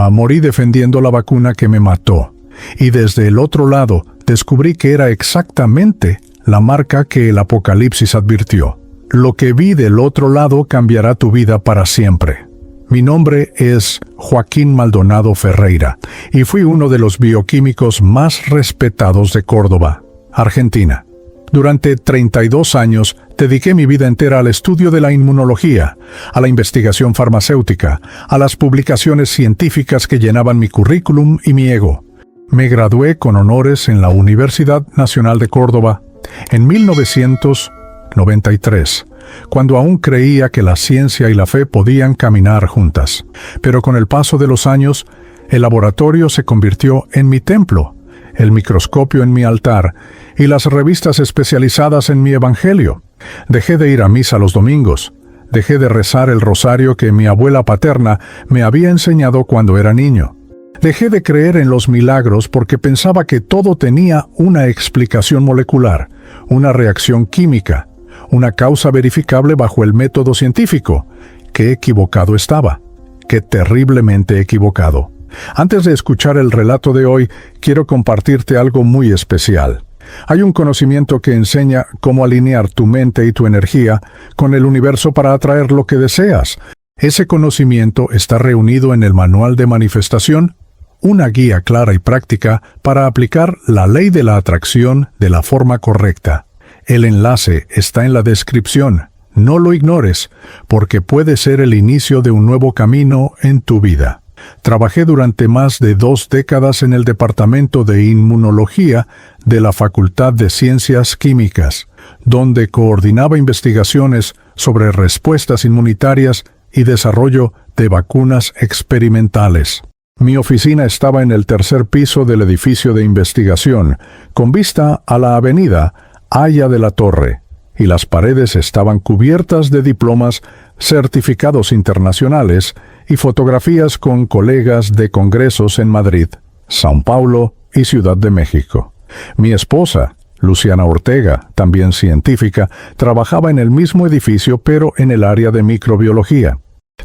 Morí defendiendo la vacuna que me mató. Y desde el otro lado descubrí que era exactamente la marca que el Apocalipsis advirtió. Lo que vi del otro lado cambiará tu vida para siempre. Mi nombre es Joaquín Maldonado Ferreira y fui uno de los bioquímicos más respetados de Córdoba, Argentina. Durante 32 años dediqué mi vida entera al estudio de la inmunología, a la investigación farmacéutica, a las publicaciones científicas que llenaban mi currículum y mi ego. Me gradué con honores en la Universidad Nacional de Córdoba en 1993. Cuando aún creía que la ciencia y la fe podían caminar juntas. Pero con el paso de los años, el laboratorio se convirtió en mi templo, el microscopio en mi altar y las revistas especializadas en mi evangelio. Dejé de ir a misa los domingos, dejé de rezar el rosario que mi abuela paterna me había enseñado cuando era niño. Dejé de creer en los milagros porque pensaba que todo tenía una explicación molecular, una reacción química, una causa verificable bajo el método científico. Qué equivocado estaba. Qué terriblemente equivocado. Antes de escuchar el relato de hoy, quiero compartirte algo muy especial. Hay un conocimiento que enseña cómo alinear tu mente y tu energía con el universo para atraer lo que deseas. Ese conocimiento está reunido en el Manual de Manifestación, una guía clara y práctica para aplicar la ley de la atracción de la forma correcta. El enlace está en la descripción. No lo ignores, porque puede ser el inicio de un nuevo camino en tu vida. Trabajé durante más de 2 décadas en el Departamento de Inmunología de la Facultad de Ciencias Químicas, donde coordinaba investigaciones sobre respuestas inmunitarias y desarrollo de vacunas experimentales. Mi oficina estaba en el 3er piso del edificio de investigación, con vista a la avenida Haya de la Torre, y las paredes estaban cubiertas de diplomas, certificados internacionales y fotografías con colegas de congresos en Madrid, São Paulo y Ciudad de México. Mi esposa, Luciana Ortega, también científica, trabajaba en el mismo edificio pero en el área de microbiología.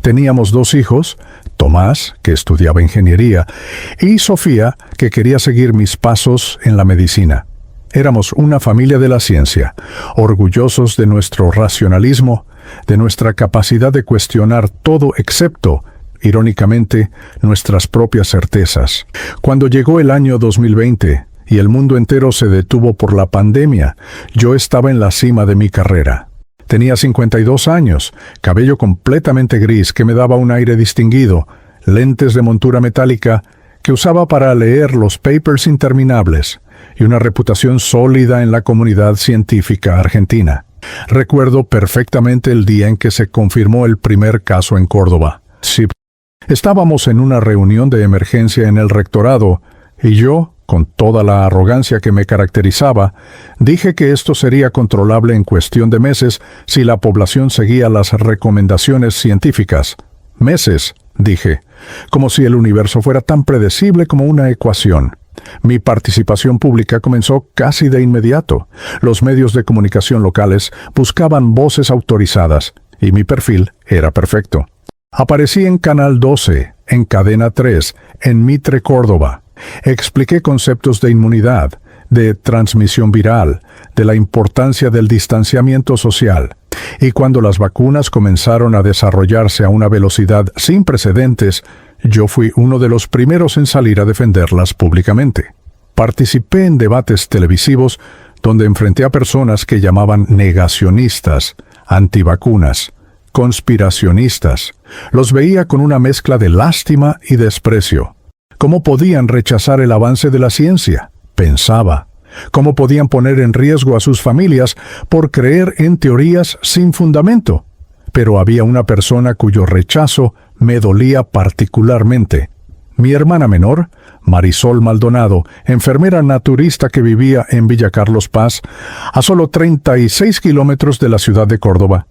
Teníamos 2 hijos, Tomás, que estudiaba ingeniería, y Sofía, que quería seguir mis pasos en la medicina. Éramos una familia de la ciencia, orgullosos de nuestro racionalismo, de nuestra capacidad de cuestionar todo excepto, irónicamente, nuestras propias certezas. Cuando llegó el año 2020 y el mundo entero se detuvo por la pandemia, yo estaba en la cima de mi carrera. Tenía 52 años, cabello completamente gris que me daba un aire distinguido, lentes de montura metálica que usaba para leer los papers interminables, y una reputación sólida en la comunidad científica argentina. Recuerdo perfectamente el día en que se confirmó el primer caso en Córdoba. Sí, estábamos en una reunión de emergencia en el rectorado, y yo, con toda la arrogancia que me caracterizaba, dije que esto sería controlable en cuestión de meses si la población seguía las recomendaciones científicas. Meses, dije, como si el universo fuera tan predecible como una ecuación. Mi participación pública comenzó casi de inmediato. Los medios de comunicación locales buscaban voces autorizadas, y mi perfil era perfecto. Aparecí en Canal 12, en Cadena 3, en Mitre Córdoba. Expliqué conceptos de inmunidad, de transmisión viral, de la importancia del distanciamiento social. Y cuando las vacunas comenzaron a desarrollarse a una velocidad sin precedentes, yo fui uno de los primeros en salir a defenderlas públicamente. Participé en debates televisivos donde enfrenté a personas que llamaban negacionistas, antivacunas, conspiracionistas. Los veía con una mezcla de lástima y desprecio. ¿Cómo podían rechazar el avance de la ciencia? Pensaba. ¿Cómo podían poner en riesgo a sus familias por creer en teorías sin fundamento? Pero había una persona cuyo rechazo me dolía particularmente. Mi hermana menor, Marisol Maldonado, enfermera naturista que vivía en Villa Carlos Paz, a solo 36 kilómetros de la ciudad de Córdoba.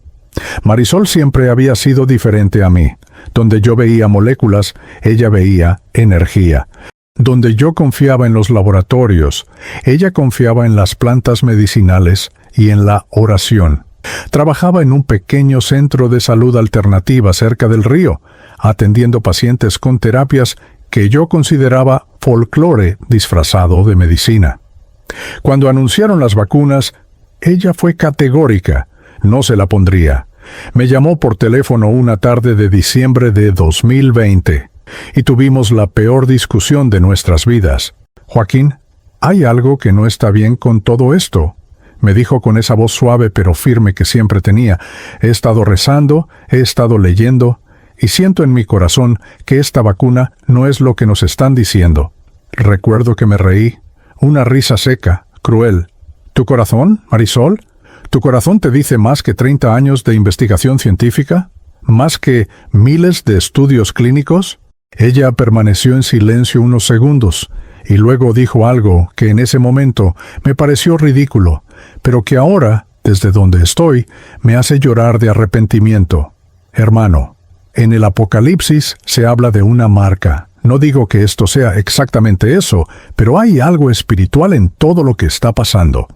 Marisol siempre había sido diferente a mí. Donde yo veía moléculas, ella veía energía. Donde yo confiaba en los laboratorios, ella confiaba en las plantas medicinales y en la oración. Trabajaba en un pequeño centro de salud alternativa cerca del río, atendiendo pacientes con terapias que yo consideraba folclore disfrazado de medicina. Cuando anunciaron las vacunas, ella fue categórica, no se la pondría. Me llamó por teléfono una tarde de diciembre de 2020 y tuvimos la peor discusión de nuestras vidas. «Joaquín, hay algo que no está bien con todo esto», me dijo con esa voz suave pero firme que siempre tenía. «He estado rezando, he estado leyendo, y siento en mi corazón que esta vacuna no es lo que nos están diciendo». Recuerdo que me reí, una risa seca, cruel. «¿Tu corazón, Marisol? ¿Tu corazón te dice más que 30 años de investigación científica? ¿Más que miles de estudios clínicos?» Ella permaneció en silencio unos segundos, y luego dijo algo que en ese momento me pareció ridículo, pero que ahora, desde donde estoy, me hace llorar de arrepentimiento. «Hermano, en el Apocalipsis se habla de una marca. No digo que esto sea exactamente eso, pero hay algo espiritual en todo lo que está pasando.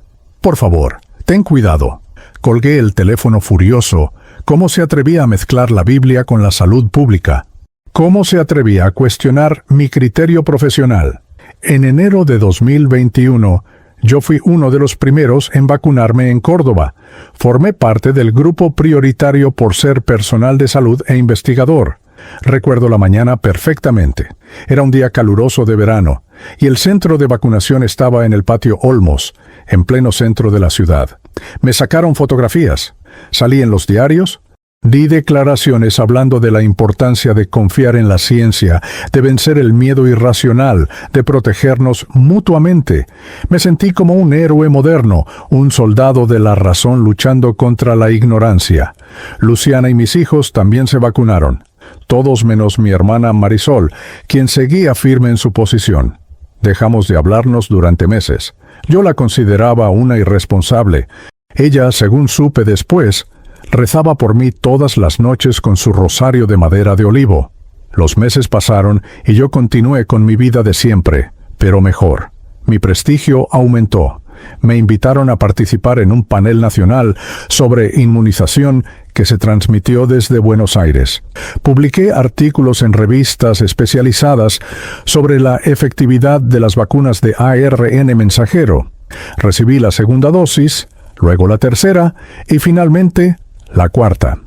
Por favor, ten cuidado». Colgué el teléfono furioso. ¿Cómo se atrevía a mezclar la Biblia con la salud pública? ¿Cómo se atrevía a cuestionar mi criterio profesional? En enero de 2021, yo fui uno de los primeros en vacunarme en Córdoba. Formé parte del grupo prioritario por ser personal de salud e investigador. Recuerdo la mañana perfectamente. Era un día caluroso de verano, y el centro de vacunación estaba en el patio Olmos, en pleno centro de la ciudad. Me sacaron fotografías. Salí en los diarios. Di declaraciones hablando de la importancia de confiar en la ciencia, de vencer el miedo irracional, de protegernos mutuamente. Me sentí como un héroe moderno, un soldado de la razón luchando contra la ignorancia. Luciana y mis hijos también se vacunaron. Todos menos mi hermana Marisol, quien seguía firme en su posición. Dejamos de hablarnos durante meses. Yo la consideraba una irresponsable. Ella, según supe después, rezaba por mí todas las noches con su rosario de madera de olivo. Los meses pasaron y yo continué con mi vida de siempre, pero mejor. Mi prestigio aumentó. Me invitaron a participar en un panel nacional sobre inmunización que se transmitió desde Buenos Aires. Publiqué artículos en revistas especializadas sobre la efectividad de las vacunas de ARN mensajero. Recibí la segunda dosis, luego la tercera y finalmente la cuarta.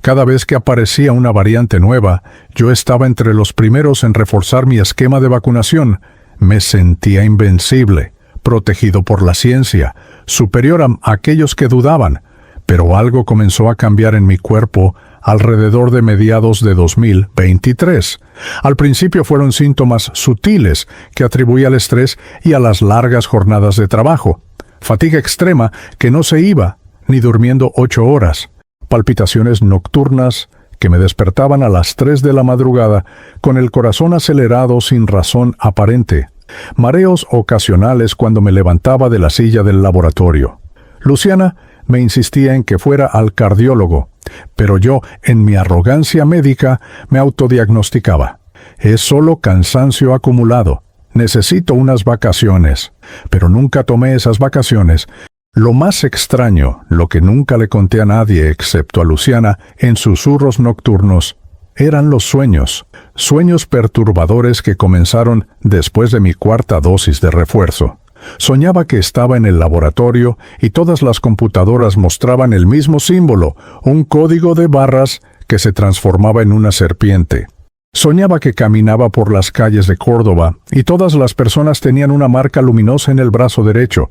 Cada vez que aparecía una variante nueva, yo estaba entre los primeros en reforzar mi esquema de vacunación. Me sentía invencible, protegido por la ciencia, superior a aquellos que dudaban. Pero algo comenzó a cambiar en mi cuerpo alrededor de mediados de 2023. Al principio fueron síntomas sutiles que atribuía al estrés y a las largas jornadas de trabajo. Fatiga extrema que no se iba, ni durmiendo 8 horas. Palpitaciones nocturnas que me despertaban a las 3 de la madrugada con el corazón acelerado sin razón aparente. Mareos ocasionales cuando me levantaba de la silla del laboratorio. Luciana me insistía en que fuera al cardiólogo, pero yo, en mi arrogancia médica, me autodiagnosticaba. Es solo cansancio acumulado. Necesito unas vacaciones. Pero nunca tomé esas vacaciones. Lo más extraño, lo que nunca le conté a nadie excepto a Luciana en susurros nocturnos, eran los sueños. Sueños perturbadores que comenzaron después de mi cuarta dosis de refuerzo. Soñaba que estaba en el laboratorio y todas las computadoras mostraban el mismo símbolo, un código de barras que se transformaba en una serpiente. Soñaba que caminaba por las calles de Córdoba y todas las personas tenían una marca luminosa en el brazo derecho,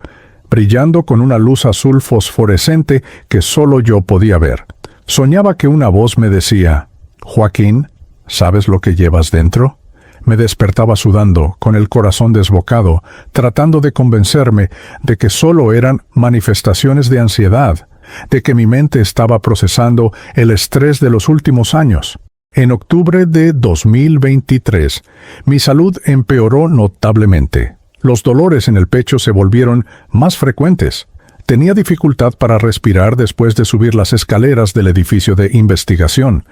brillando con una luz azul fosforescente que solo yo podía ver. Soñaba que una voz me decía: «Joaquín, ¿sabes lo que llevas dentro?». Me despertaba sudando, con el corazón desbocado, tratando de convencerme de que solo eran manifestaciones de ansiedad, de que mi mente estaba procesando el estrés de los últimos años. En octubre de 2023, mi salud empeoró notablemente. Los dolores en el pecho se volvieron más frecuentes. Tenía dificultad para respirar después de subir las escaleras del edificio de investigación.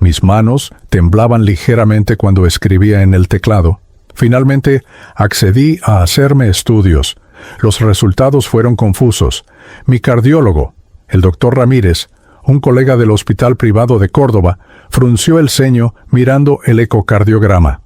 Mis manos temblaban ligeramente cuando escribía en el teclado. Finalmente, accedí a hacerme estudios. Los resultados fueron confusos. Mi cardiólogo, el doctor Ramírez, un colega del Hospital Privado de Córdoba, frunció el ceño mirando el ecocardiograma.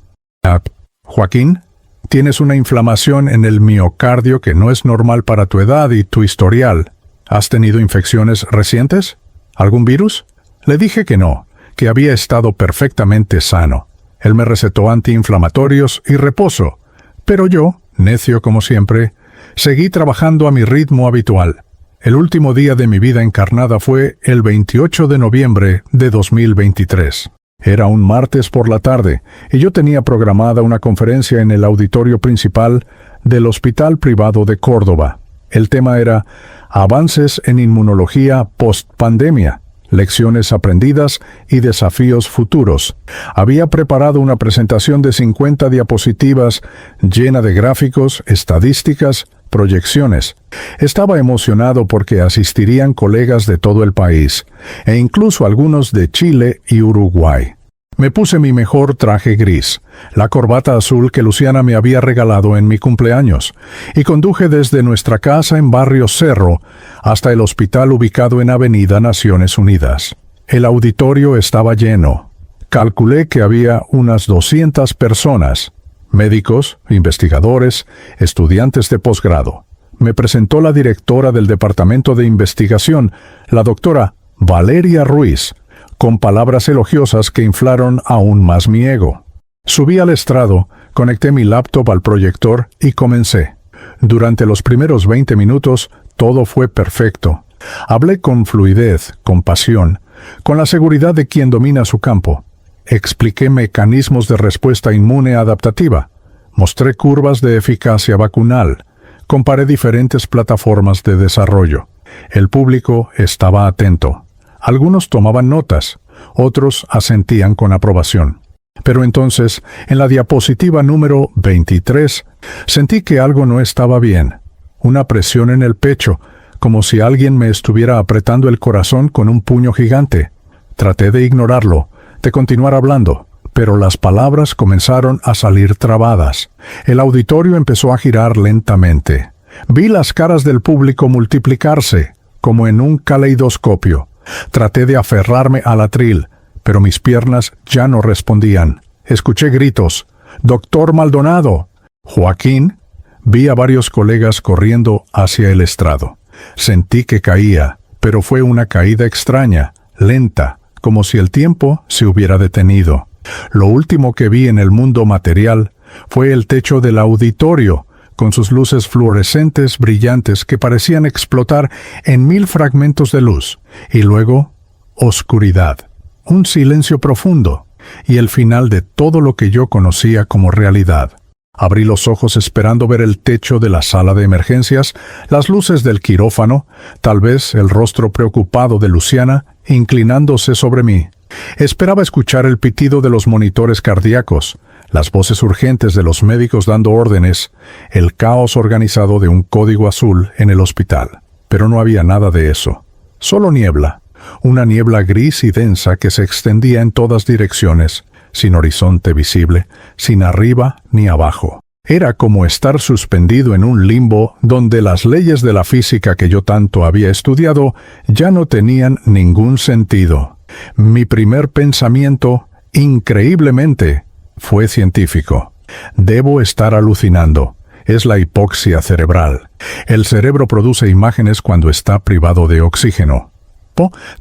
Joaquín, tienes una inflamación en el miocardio que no es normal para tu edad y tu historial. ¿Has tenido infecciones recientes? ¿Algún virus? Le dije que no, que había estado perfectamente sano. Él me recetó antiinflamatorios y reposo, pero yo, necio como siempre, seguí trabajando a mi ritmo habitual. El último día de mi vida encarnada fue el 28 de noviembre de 2023. Era un martes por la tarde y yo tenía programada una conferencia en el auditorio principal del Hospital Privado de Córdoba. El tema era Avances en Inmunología Post-Pandemia, Lecciones aprendidas y desafíos futuros. Había preparado una presentación de 50 diapositivas llena de gráficos, estadísticas, proyecciones. Estaba emocionado porque asistirían colegas de todo el país, e incluso algunos de Chile y Uruguay. Me puse mi mejor traje gris, la corbata azul que Luciana me había regalado en mi cumpleaños, y conduje desde nuestra casa en Barrio Cerro hasta el hospital ubicado en Avenida Naciones Unidas. El auditorio estaba lleno. Calculé que había unas 200 personas, médicos, investigadores, estudiantes de posgrado. Me presentó la directora del Departamento de Investigación, la doctora Valeria Ruiz, con palabras elogiosas que inflaron aún más mi ego. Subí al estrado, conecté mi laptop al proyector y comencé. Durante los primeros 20 minutos, todo fue perfecto. Hablé con fluidez, con pasión, con la seguridad de quien domina su campo. Expliqué mecanismos de respuesta inmune adaptativa. Mostré curvas de eficacia vacunal. Comparé diferentes plataformas de desarrollo. El público estaba atento. Algunos tomaban notas, otros asentían con aprobación. Pero entonces, en la diapositiva número 23, sentí que algo no estaba bien. Una presión en el pecho, como si alguien me estuviera apretando el corazón con un puño gigante. Traté de ignorarlo, de continuar hablando, pero las palabras comenzaron a salir trabadas. El auditorio empezó a girar lentamente. Vi las caras del público multiplicarse, como en un caleidoscopio. Traté de aferrarme al atril, pero mis piernas ya no respondían. Escuché gritos. «¡Doctor Maldonado!». «Joaquín». Vi a varios colegas corriendo hacia el estrado. Sentí que caía, pero fue una caída extraña, lenta, como si el tiempo se hubiera detenido. Lo último que vi en el mundo material fue el techo del auditorio, con sus luces fluorescentes brillantes que parecían explotar en 1000 fragmentos de luz, y luego oscuridad, un silencio profundo, y el final de todo lo que yo conocía como realidad. Abrí los ojos esperando ver el techo de la sala de emergencias, las luces del quirófano, tal vez el rostro preocupado de Luciana, inclinándose sobre mí. Esperaba escuchar el pitido de los monitores cardíacos, las voces urgentes de los médicos dando órdenes, el caos organizado de un código azul en el hospital. Pero no había nada de eso. Solo niebla, una niebla gris y densa que se extendía en todas direcciones, sin horizonte visible, sin arriba ni abajo. Era como estar suspendido en un limbo donde las leyes de la física que yo tanto había estudiado ya no tenían ningún sentido. Mi primer pensamiento, increíblemente, fue científico. Debo estar alucinando. Es la hipoxia cerebral. El cerebro produce imágenes cuando está privado de oxígeno.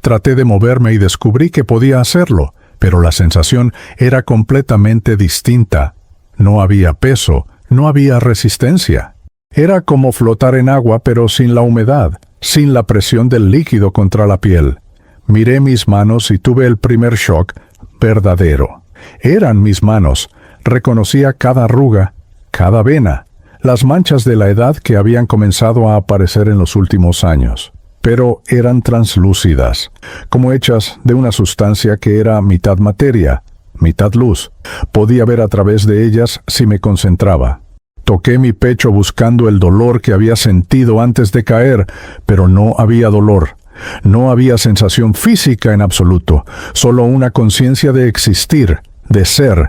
Traté de moverme y descubrí que podía hacerlo, pero la sensación era completamente distinta. No había peso, no había resistencia. Era como flotar en agua pero sin la humedad, sin la presión del líquido contra la piel. Miré mis manos y tuve el primer shock verdadero. Eran mis manos. Reconocía cada arruga, cada vena, las manchas de la edad que habían comenzado a aparecer en los últimos años. Pero eran translúcidas, como hechas de una sustancia que era mitad materia, mitad luz. Podía ver a través de ellas si me concentraba. Toqué mi pecho buscando el dolor que había sentido antes de caer, pero no había dolor. No había sensación física en absoluto, solo una conciencia de existir, de ser,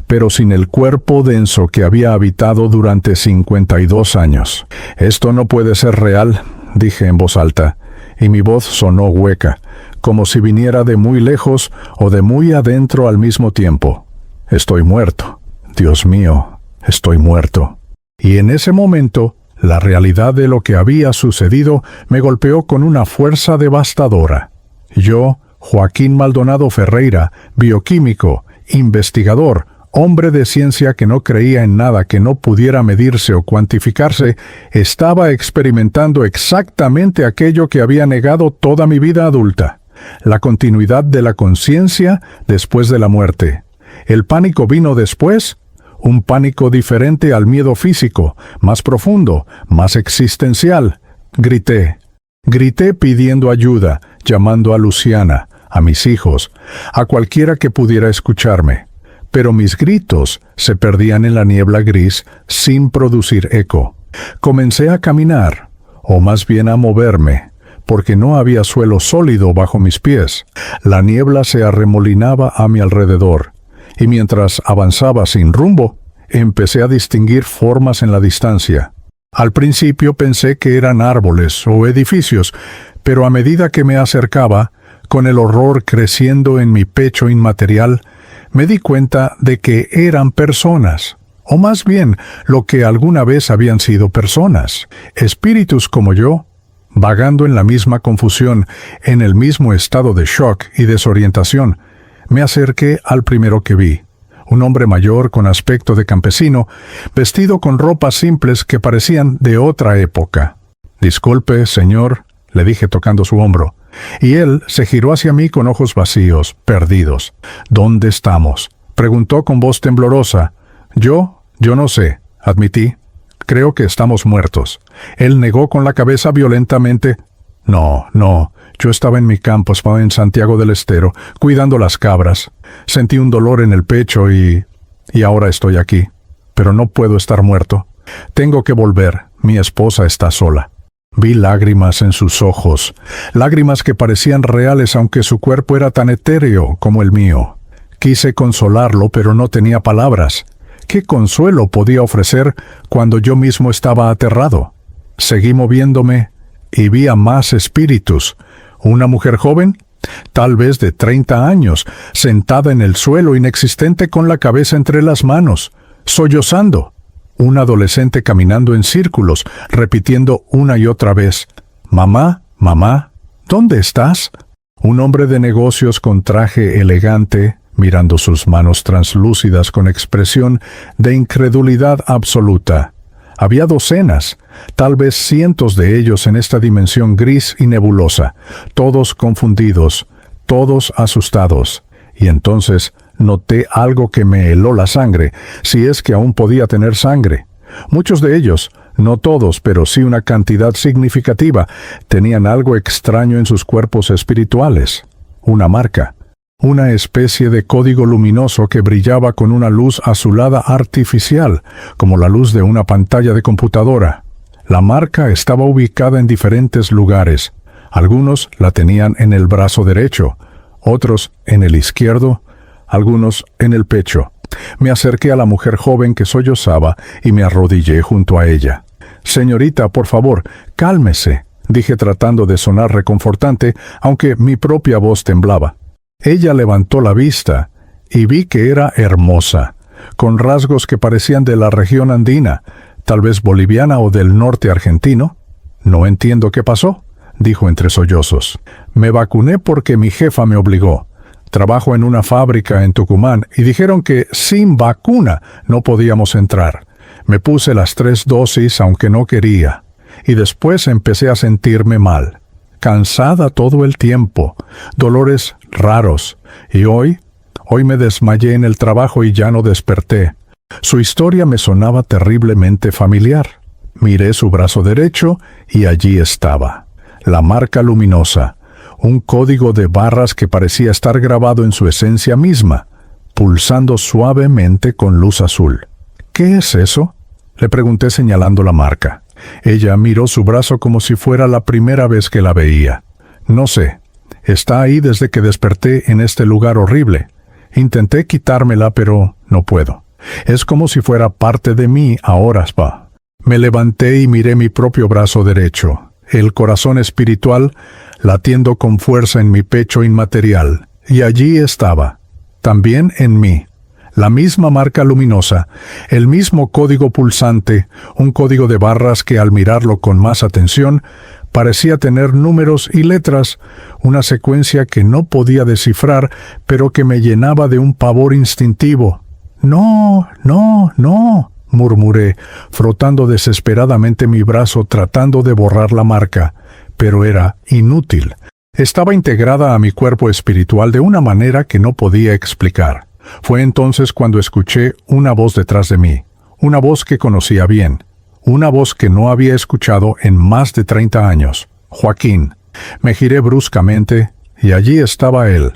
pero sin el cuerpo denso que había habitado durante 52 años. «Esto no puede ser real», dije en voz alta, y mi voz sonó hueca, como si viniera de muy lejos o de muy adentro al mismo tiempo. «Estoy muerto. Dios mío, Estoy muerto. Y en ese momento, la realidad de lo que había sucedido me golpeó con una fuerza devastadora. Yo, Joaquín Maldonado Ferreira, bioquímico, investigador, hombre de ciencia que no creía en nada que no pudiera medirse o cuantificarse, estaba experimentando exactamente aquello que había negado toda mi vida adulta: la continuidad de la conciencia después de la muerte. El pánico vino después, un pánico diferente al miedo físico, más profundo, más existencial. Grité pidiendo ayuda, llamando a Luciana, a mis hijos, a cualquiera que pudiera escucharme. Pero mis gritos se perdían en la niebla gris sin producir eco. Comencé a caminar, o más bien a moverme, porque no había suelo sólido bajo mis pies. La niebla se arremolinaba a mi alrededor, y mientras avanzaba sin rumbo, empecé a distinguir formas en la distancia. Al principio pensé que eran árboles o edificios, pero a medida que me acercaba, con el horror creciendo en mi pecho inmaterial, me di cuenta de que eran personas, o más bien lo que alguna vez habían sido personas, espíritus como yo, vagando en la misma confusión, en el mismo estado de shock y desorientación. Me acerqué al primero que vi, un hombre mayor con aspecto de campesino, vestido con ropas simples que parecían de otra época. «Disculpe, señor», le dije tocando su hombro, y él se giró hacia mí con ojos vacíos, perdidos. «¿Dónde estamos?», preguntó con voz temblorosa. Yo no sé», admití. «Creo que estamos muertos». Él negó con la cabeza violentamente. No, yo estaba en mi campo, estaba en Santiago del Estero, cuidando las cabras. Sentí un dolor en el pecho y ahora estoy aquí. Pero no puedo estar muerto. Tengo que volver, mi esposa está sola». Vi lágrimas en sus ojos, lágrimas que parecían reales aunque su cuerpo era tan etéreo como el mío. Quise consolarlo, pero no tenía palabras. ¿Qué consuelo podía ofrecer cuando yo mismo estaba aterrado? Seguí moviéndome y vi a más espíritus. Una mujer joven, tal vez de 30 años, sentada en el suelo inexistente con la cabeza entre las manos, sollozando. Un adolescente caminando en círculos, repitiendo una y otra vez: «Mamá, mamá, ¿dónde estás?». Un hombre de negocios con traje elegante, mirando sus manos translúcidas con expresión de incredulidad absoluta. Había docenas, tal vez cientos de ellos en esta dimensión gris y nebulosa, todos confundidos, todos asustados. Y entonces noté algo que me heló la sangre, si es que aún podía tener sangre. Muchos de ellos, no todos, pero sí una cantidad significativa, tenían algo extraño en sus cuerpos espirituales. Una marca, una especie de código luminoso que brillaba con una luz azulada artificial, como la luz de una pantalla de computadora. La marca estaba ubicada en diferentes lugares. Algunos la tenían en el brazo derecho, otros en el izquierdo, algunos en el pecho. Me acerqué a la mujer joven que sollozaba y me arrodillé junto a ella. «Señorita, por favor, cálmese», dije tratando de sonar reconfortante, aunque mi propia voz temblaba. Ella levantó la vista y vi que era hermosa, con rasgos que parecían de la región andina, tal vez boliviana o del norte argentino. «No entiendo qué pasó», dijo entre sollozos. «Me vacuné porque mi jefa me obligó. Trabajo en una fábrica en Tucumán y dijeron que sin vacuna no podíamos entrar. Me puse las 3 dosis aunque no quería. Y después empecé a sentirme mal. Cansada todo el tiempo, dolores raros. Y hoy me desmayé en el trabajo y ya no desperté». Su historia me sonaba terriblemente familiar. Miré su brazo derecho y allí estaba, la marca luminosa, un código de barras que parecía estar grabado en su esencia misma, pulsando suavemente con luz azul. «¿Qué es eso?», le pregunté señalando la marca. Ella miró su brazo como si fuera la primera vez que la veía. «No sé. Está ahí desde que desperté en este lugar horrible. Intenté quitármela, pero no puedo. Es como si fuera parte de mí ahora, spa». Me levanté y miré mi propio brazo derecho, el corazón espiritual latiendo con fuerza en mi pecho inmaterial, y allí estaba, también en mí, La misma marca luminosa, el mismo código pulsante, un código de barras que al mirarlo con más atención, parecía tener números y letras, una secuencia que no podía descifrar, pero que me llenaba de un pavor instintivo. «No, no, no», murmuré, frotando desesperadamente mi brazo tratando de borrar la marca, pero era inútil. Estaba integrada a mi cuerpo espiritual de una manera que no podía explicar. Fue entonces cuando escuché una voz detrás de mí, una voz que conocía bien, una voz que no había escuchado en más de 30 años. Joaquín. Me giré bruscamente y allí estaba él,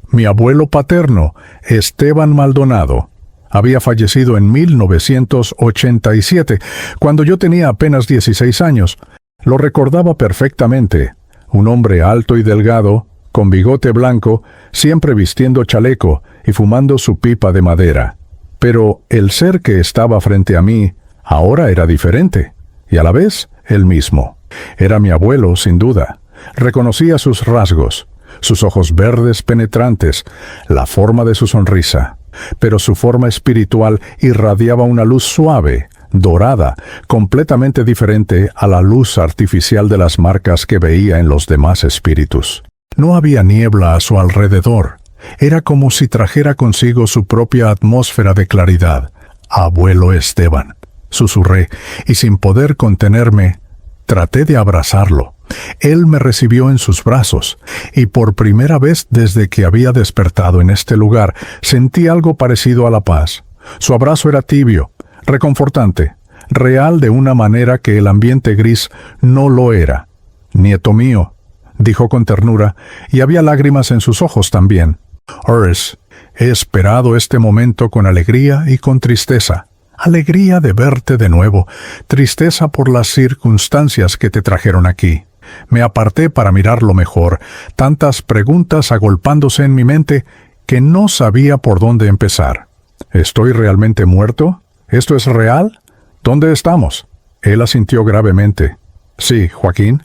mi abuelo paterno, Esteban Maldonado. Había fallecido en 1987, cuando yo tenía apenas 16 años. Lo recordaba perfectamente. Un hombre alto y delgado, con bigote blanco, siempre vistiendo chaleco y fumando su pipa de madera. Pero el ser que estaba frente a mí ahora era diferente, y a la vez el mismo. Era mi abuelo, sin duda. Reconocía sus rasgos, sus ojos verdes penetrantes, la forma de su sonrisa. Pero su forma espiritual irradiaba una luz suave, dorada, completamente diferente a la luz artificial de las marcas que veía en los demás espíritus. No había niebla a su alrededor. Era como si trajera consigo su propia atmósfera de claridad. «Abuelo Esteban», susurré, y sin poder contenerme, traté de abrazarlo. Él me recibió en sus brazos, y por primera vez desde que había despertado en este lugar, sentí algo parecido a la paz. Su abrazo era tibio, reconfortante, real de una manera que el ambiente gris no lo era. «Nieto mío», dijo con ternura, y había lágrimas en sus ojos también. «Horace, he esperado este momento con alegría y con tristeza. Alegría de verte de nuevo, tristeza por las circunstancias que te trajeron aquí. Me aparté para mirarlo mejor, tantas preguntas agolpándose en mi mente que no sabía por dónde empezar. ¿Estoy realmente muerto? ¿Esto es real? ¿Dónde estamos?» Él asintió gravemente. «Sí, Joaquín.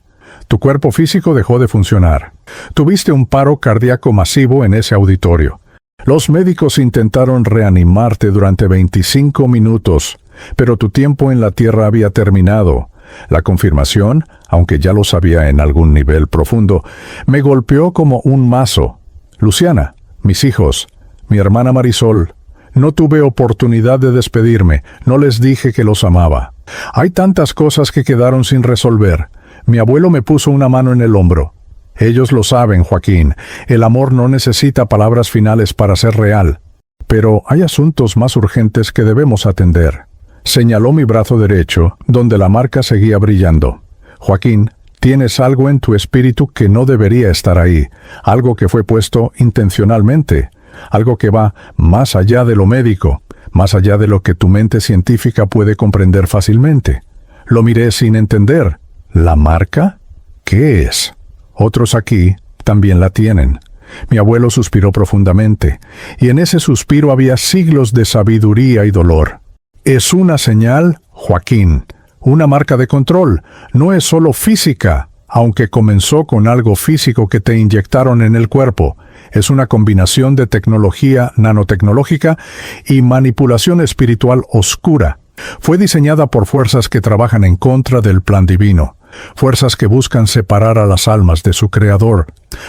Tu cuerpo físico dejó de funcionar. Tuviste un paro cardíaco masivo en ese auditorio. Los médicos intentaron reanimarte durante 25 minutos, pero tu tiempo en la Tierra había terminado. La confirmación, aunque ya lo sabía en algún nivel profundo, me golpeó como un mazo. Luciana, mis hijos, mi hermana Marisol. No tuve oportunidad de despedirme, no les dije que los amaba. Hay tantas cosas que quedaron sin resolver. Mi abuelo me puso una mano en el hombro. Ellos lo saben, Joaquín. El amor no necesita palabras finales para ser real. Pero hay asuntos más urgentes que debemos atender. Señaló mi brazo derecho, donde la marca seguía brillando. Joaquín, tienes algo en tu espíritu que no debería estar ahí, algo que fue puesto intencionalmente, algo que va más allá de lo médico, más allá de lo que tu mente científica puede comprender fácilmente. Lo miré sin entender. ¿La marca? ¿Qué es? Otros aquí también la tienen. Mi abuelo suspiró profundamente, y en ese suspiro había siglos de sabiduría y dolor. Es una señal, Joaquín, una marca de control. No es solo física, aunque comenzó con algo físico que te inyectaron en el cuerpo. Es una combinación de tecnología nanotecnológica y manipulación espiritual oscura. Fue diseñada por fuerzas que trabajan en contra del plan divino. Fuerzas que buscan separar a las almas de su Creador,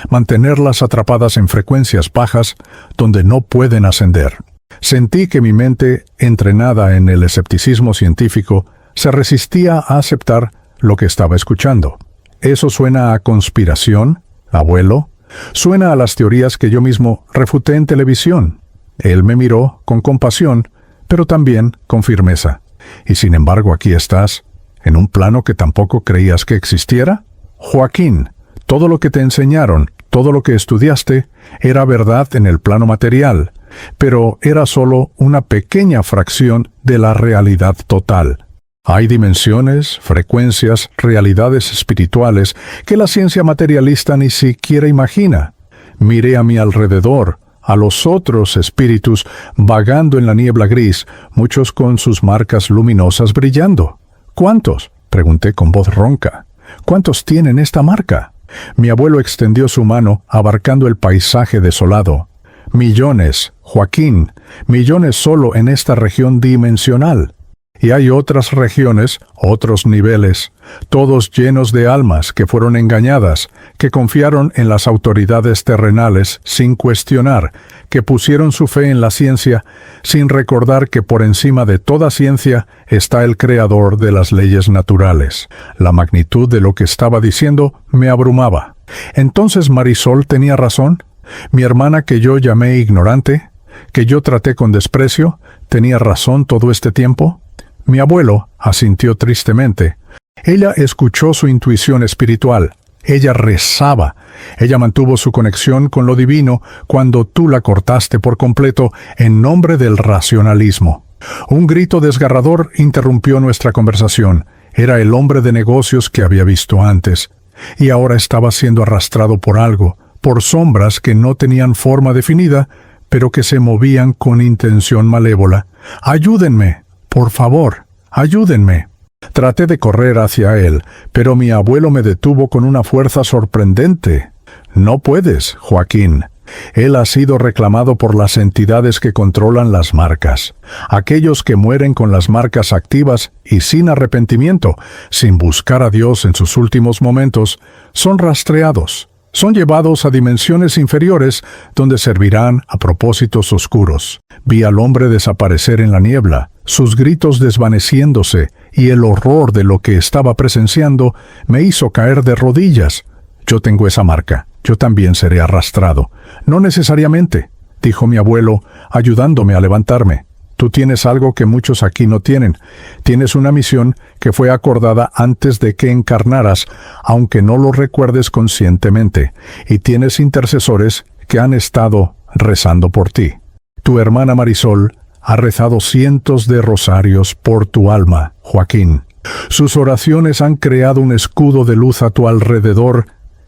mantenerlas atrapadas en frecuencias bajas donde no pueden ascender. Sentí que mi mente, entrenada en el escepticismo científico, se resistía a aceptar lo que estaba escuchando. ¿Eso suena a conspiración, abuelo? Suena a las teorías que yo mismo refuté en televisión. Él me miró con compasión, pero también con firmeza. Y sin embargo aquí estás, ¿en un plano que tampoco creías que existiera? Joaquín, todo lo que te enseñaron, todo lo que estudiaste, era verdad en el plano material, pero era solo una pequeña fracción de la realidad total. Hay dimensiones, frecuencias, realidades espirituales que la ciencia materialista ni siquiera imagina. Miré a mi alrededor, a los otros espíritus vagando en la niebla gris, muchos con sus marcas luminosas brillando. ¿Cuántos?, pregunté con voz ronca. ¿Cuántos tienen esta marca? Mi abuelo extendió su mano, abarcando el paisaje desolado. Millones, Joaquín, millones solo en esta región dimensional. Y hay otras regiones, otros niveles, todos llenos de almas que fueron engañadas, que confiaron en las autoridades terrenales sin cuestionar, que pusieron su fe en la ciencia sin recordar que por encima de toda ciencia está el creador de las leyes naturales. La magnitud de lo que estaba diciendo me abrumaba. Entonces Marisol tenía razón. Mi hermana que yo llamé ignorante, que yo traté con desprecio, ¿tenía razón todo este tiempo? Mi abuelo asintió tristemente. Ella escuchó su intuición espiritual. Ella rezaba. Ella mantuvo su conexión con lo divino cuando tú la cortaste por completo en nombre del racionalismo. Un grito desgarrador interrumpió nuestra conversación. Era el hombre de negocios que había visto antes. Y ahora estaba siendo arrastrado por algo, por sombras que no tenían forma definida, pero que se movían con intención malévola. ¡Ayúdenme! Por favor, ayúdenme. Traté de correr hacia él, pero mi abuelo me detuvo con una fuerza sorprendente. No puedes, Joaquín. Él ha sido reclamado por las entidades que controlan las marcas. Aquellos que mueren con las marcas activas y sin arrepentimiento, sin buscar a Dios en sus últimos momentos, son rastreados. Son llevados a dimensiones inferiores donde servirán a propósitos oscuros. Vi al hombre desaparecer en la niebla, sus gritos desvaneciéndose, y el horror de lo que estaba presenciando me hizo caer de rodillas. Yo tengo esa marca, yo también seré arrastrado. No necesariamente, dijo mi abuelo, ayudándome a levantarme. Tú tienes algo que muchos aquí no tienen. Tienes una misión que fue acordada antes de que encarnaras, aunque no lo recuerdes conscientemente, y tienes intercesores que han estado rezando por ti. Tu hermana Marisol ha rezado cientos de rosarios por tu alma, Joaquín. Sus oraciones han creado un escudo de luz a tu alrededor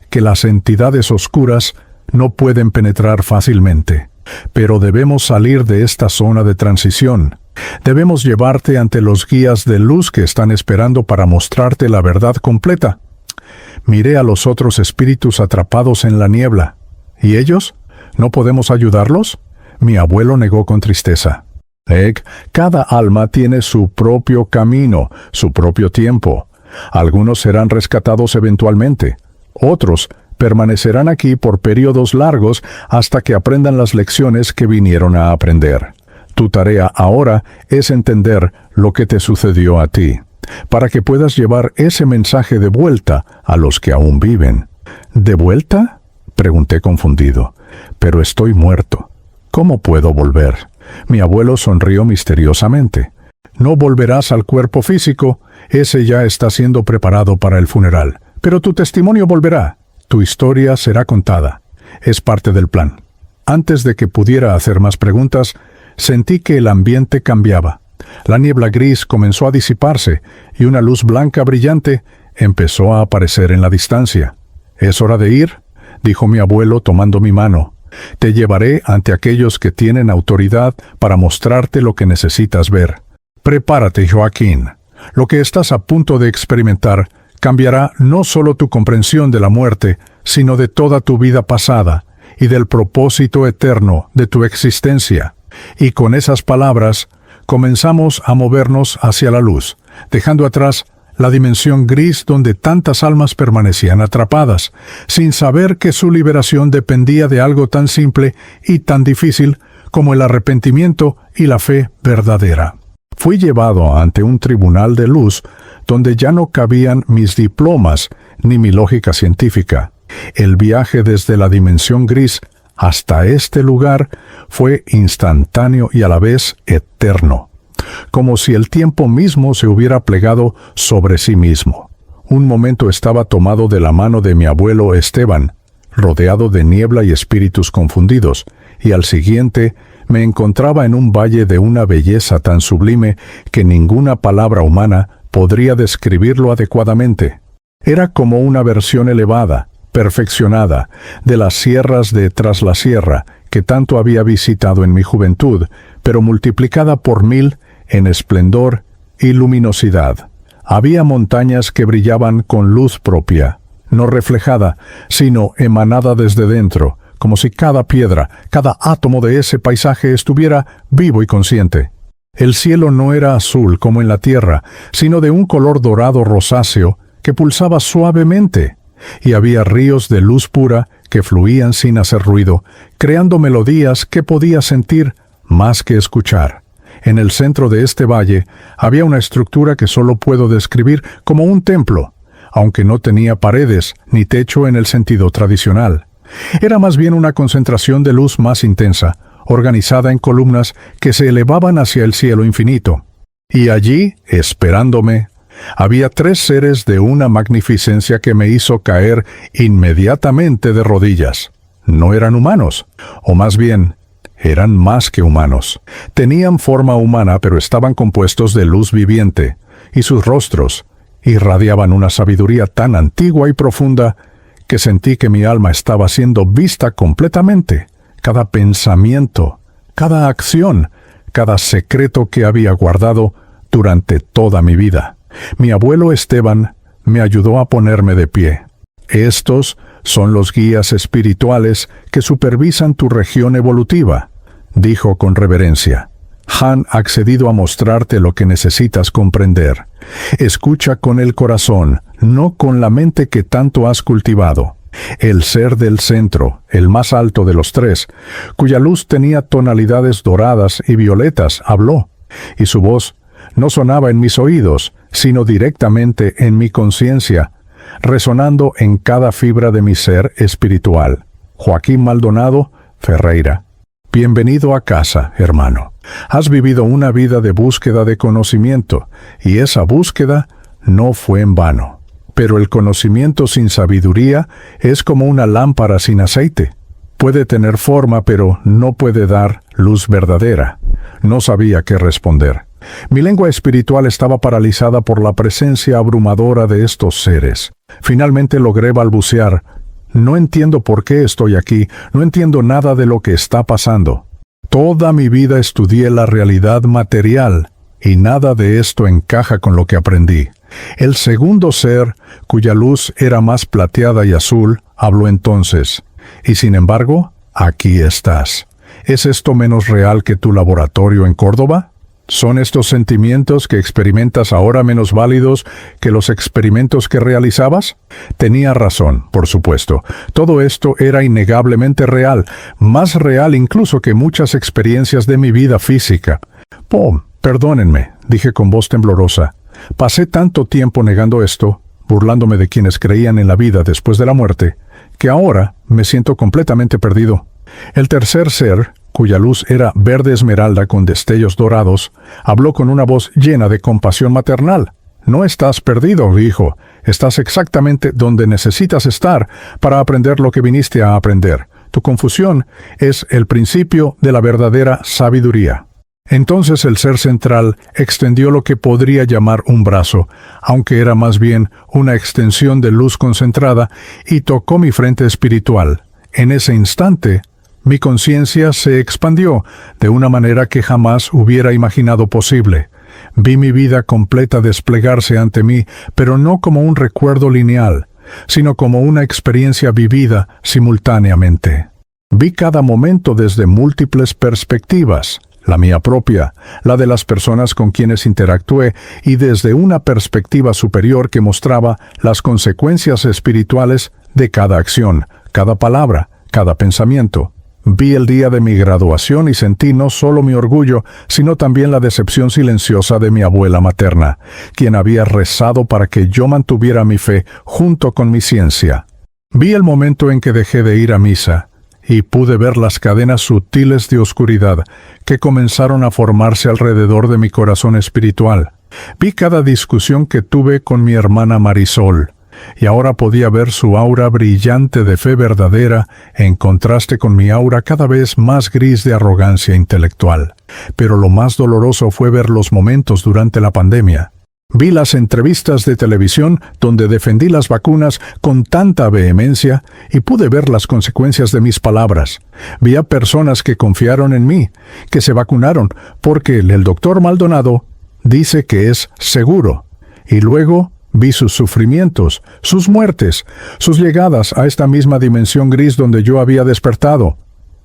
que las entidades oscuras no pueden penetrar fácilmente. Pero debemos salir de esta zona de transición. Debemos llevarte ante los guías de luz que están esperando para mostrarte la verdad completa. Miré a los otros espíritus atrapados en la niebla. ¿Y ellos? ¿No podemos ayudarlos? Mi abuelo negó con tristeza. Cada alma tiene su propio camino, su propio tiempo. Algunos serán rescatados eventualmente. Otros permanecerán aquí por periodos largos hasta que aprendan las lecciones que vinieron a aprender. Tu tarea ahora es entender lo que te sucedió a ti, para que puedas llevar ese mensaje de vuelta a los que aún viven. ¿De vuelta?, pregunté confundido. Pero estoy muerto. ¿Cómo puedo volver? Mi abuelo sonrió misteriosamente. No volverás al cuerpo físico, ese ya está siendo preparado para el funeral. Pero tu testimonio volverá. Tu historia será contada. Es parte del plan. Antes de que pudiera hacer más preguntas, sentí que el ambiente cambiaba. La niebla gris comenzó a disiparse y una luz blanca brillante empezó a aparecer en la distancia. «¿Es hora de ir?», dijo mi abuelo tomando mi mano. «Te llevaré ante aquellos que tienen autoridad para mostrarte lo que necesitas ver. Prepárate, Joaquín. Lo que estás a punto de experimentar cambiará no solo tu comprensión de la muerte, sino de toda tu vida pasada y del propósito eterno de tu existencia». Y con esas palabras comenzamos a movernos hacia la luz, dejando atrás la dimensión gris donde tantas almas permanecían atrapadas, sin saber que su liberación dependía de algo tan simple y tan difícil como el arrepentimiento y la fe verdadera. Fui llevado ante un tribunal de luz donde ya no cabían mis diplomas ni mi lógica científica. El viaje desde la dimensión gris hasta este lugar fue instantáneo y a la vez eterno, como si el tiempo mismo se hubiera plegado sobre sí mismo. Un momento estaba tomado de la mano de mi abuelo Esteban, rodeado de niebla y espíritus confundidos, y al siguiente me encontraba en un valle de una belleza tan sublime que ninguna palabra humana podría describirlo adecuadamente. Era como una versión elevada, perfeccionada, de las sierras de Tras la Sierra que tanto había visitado en mi juventud, pero multiplicada por 1000 en esplendor y luminosidad. Había montañas que brillaban con luz propia, no reflejada, sino emanada desde dentro, como si cada piedra, cada átomo de ese paisaje estuviera vivo y consciente. El cielo no era azul como en la tierra, sino de un color dorado rosáceo que pulsaba suavemente, y había ríos de luz pura que fluían sin hacer ruido, creando melodías que podía sentir más que escuchar. En el centro de este valle había una estructura que solo puedo describir como un templo, aunque no tenía paredes ni techo en el sentido tradicional. Era más bien una concentración de luz más intensa, organizada en columnas que se elevaban hacia el cielo infinito. Y allí, esperándome, había 3 seres de una magnificencia que me hizo caer inmediatamente de rodillas. No eran humanos, o más bien, eran más que humanos. Tenían forma humana, pero estaban compuestos de luz viviente, y sus rostros irradiaban una sabiduría tan antigua y profunda que sentí que mi alma estaba siendo vista completamente. Cada pensamiento, cada acción, cada secreto que había guardado durante toda mi vida. Mi abuelo Esteban me ayudó a ponerme de pie. Estos son los guías espirituales que supervisan tu región evolutiva, dijo con reverencia. Han ha accedido a mostrarte lo que necesitas comprender. Escucha con el corazón, no con la mente que tanto has cultivado. El ser del centro, el más alto de los 3, cuya luz tenía tonalidades doradas y violetas, habló, y su voz no sonaba en mis oídos, sino directamente en mi conciencia, resonando en cada fibra de mi ser espiritual. Joaquín Maldonado Ferreira. Bienvenido a casa, hermano. Has vivido una vida de búsqueda de conocimiento, y esa búsqueda no fue en vano. Pero el conocimiento sin sabiduría es como una lámpara sin aceite. Puede tener forma, pero no puede dar luz verdadera. No sabía qué responder. Mi lengua espiritual estaba paralizada por la presencia abrumadora de estos seres. Finalmente logré balbucear. No entiendo por qué estoy aquí, no entiendo nada de lo que está pasando. Toda mi vida estudié la realidad material, y nada de esto encaja con lo que aprendí. El segundo ser, cuya luz era más plateada y azul, habló entonces. Y sin embargo, aquí estás. ¿Es esto menos real que tu laboratorio en Córdoba? ¿Son estos sentimientos que experimentas ahora menos válidos que los experimentos que realizabas? Tenía razón, por supuesto. Todo esto era innegablemente real, más real incluso que muchas experiencias de mi vida física. Perdónenme, dije con voz temblorosa. Pasé tanto tiempo negando esto, burlándome de quienes creían en la vida después de la muerte, que ahora me siento completamente perdido. El tercer ser, cuya luz era verde esmeralda con destellos dorados, habló con una voz llena de compasión maternal. No estás perdido, dijo. Estás exactamente donde necesitas estar para aprender lo que viniste a aprender. Tu confusión es el principio de la verdadera sabiduría. Entonces el ser central extendió lo que podría llamar un brazo, aunque era más bien una extensión de luz concentrada, y tocó mi frente espiritual. En ese instante, mi conciencia se expandió de una manera que jamás hubiera imaginado posible. Vi mi vida completa desplegarse ante mí, pero no como un recuerdo lineal, sino como una experiencia vivida simultáneamente. Vi cada momento desde múltiples perspectivas, la mía propia, la de las personas con quienes interactué, y desde una perspectiva superior que mostraba las consecuencias espirituales de cada acción, cada palabra, cada pensamiento. Vi el día de mi graduación y sentí no solo mi orgullo, sino también la decepción silenciosa de mi abuela materna, quien había rezado para que yo mantuviera mi fe junto con mi ciencia. Vi el momento en que dejé de ir a misa, y pude ver las cadenas sutiles de oscuridad que comenzaron a formarse alrededor de mi corazón espiritual. Vi cada discusión que tuve con mi hermana Marisol, y ahora podía ver su aura brillante de fe verdadera en contraste con mi aura cada vez más gris de arrogancia intelectual. Pero lo más doloroso fue ver los momentos durante la pandemia. Vi las entrevistas de televisión donde defendí las vacunas con tanta vehemencia y pude ver las consecuencias de mis palabras. Vi a personas que confiaron en mí, que se vacunaron porque el doctor Maldonado dice que es seguro. Y luego Vi sus sufrimientos, sus muertes, sus llegadas a esta misma dimensión gris donde yo había despertado.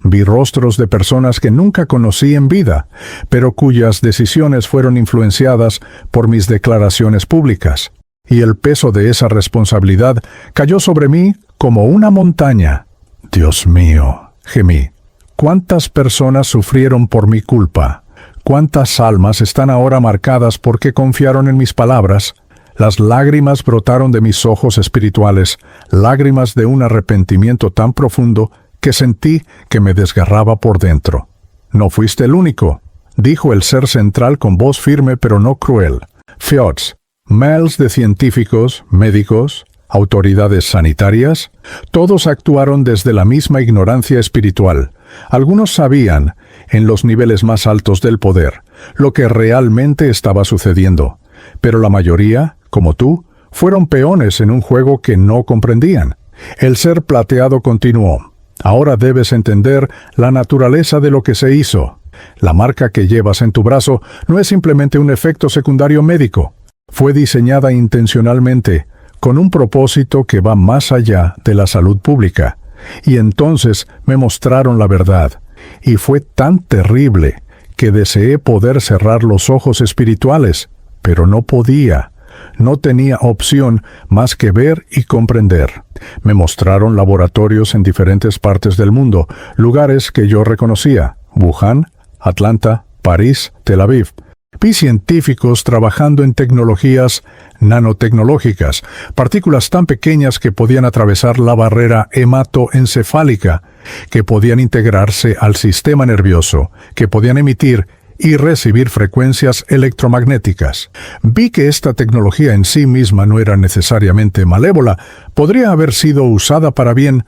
Vi rostros de personas que nunca conocí en vida, pero cuyas decisiones fueron influenciadas por mis declaraciones públicas. Y el peso de esa responsabilidad cayó sobre mí como una montaña. Dios mío, gemí. ¿Cuántas personas sufrieron por mi culpa? ¿Cuántas almas están ahora marcadas porque confiaron en mis palabras? Las lágrimas brotaron de mis ojos espirituales, lágrimas de un arrepentimiento tan profundo que sentí que me desgarraba por dentro. «No fuiste el único», dijo el ser central con voz firme pero no cruel. «Fiots, mails de científicos, médicos, autoridades sanitarias, todos actuaron desde la misma ignorancia espiritual. Algunos sabían, en los niveles más altos del poder, lo que realmente estaba sucediendo, pero la mayoría, como tú, fueron peones en un juego que no comprendían». El ser plateado continuó. «Ahora debes entender la naturaleza de lo que se hizo. La marca que llevas en tu brazo no es simplemente un efecto secundario médico. Fue diseñada intencionalmente, con un propósito que va más allá de la salud pública». Y entonces me mostraron la verdad. Y fue tan terrible que deseé poder cerrar los ojos espirituales, pero no podía. No tenía opción más que ver y comprender. Me mostraron laboratorios en diferentes partes del mundo, lugares que yo reconocía: Wuhan, Atlanta, París, Tel Aviv. Vi científicos trabajando en tecnologías nanotecnológicas, partículas tan pequeñas que podían atravesar la barrera hematoencefálica, que podían integrarse al sistema nervioso, que podían emitir y recibir frecuencias electromagnéticas. Vi que esta tecnología en sí misma no era necesariamente malévola, podría haber sido usada para bien,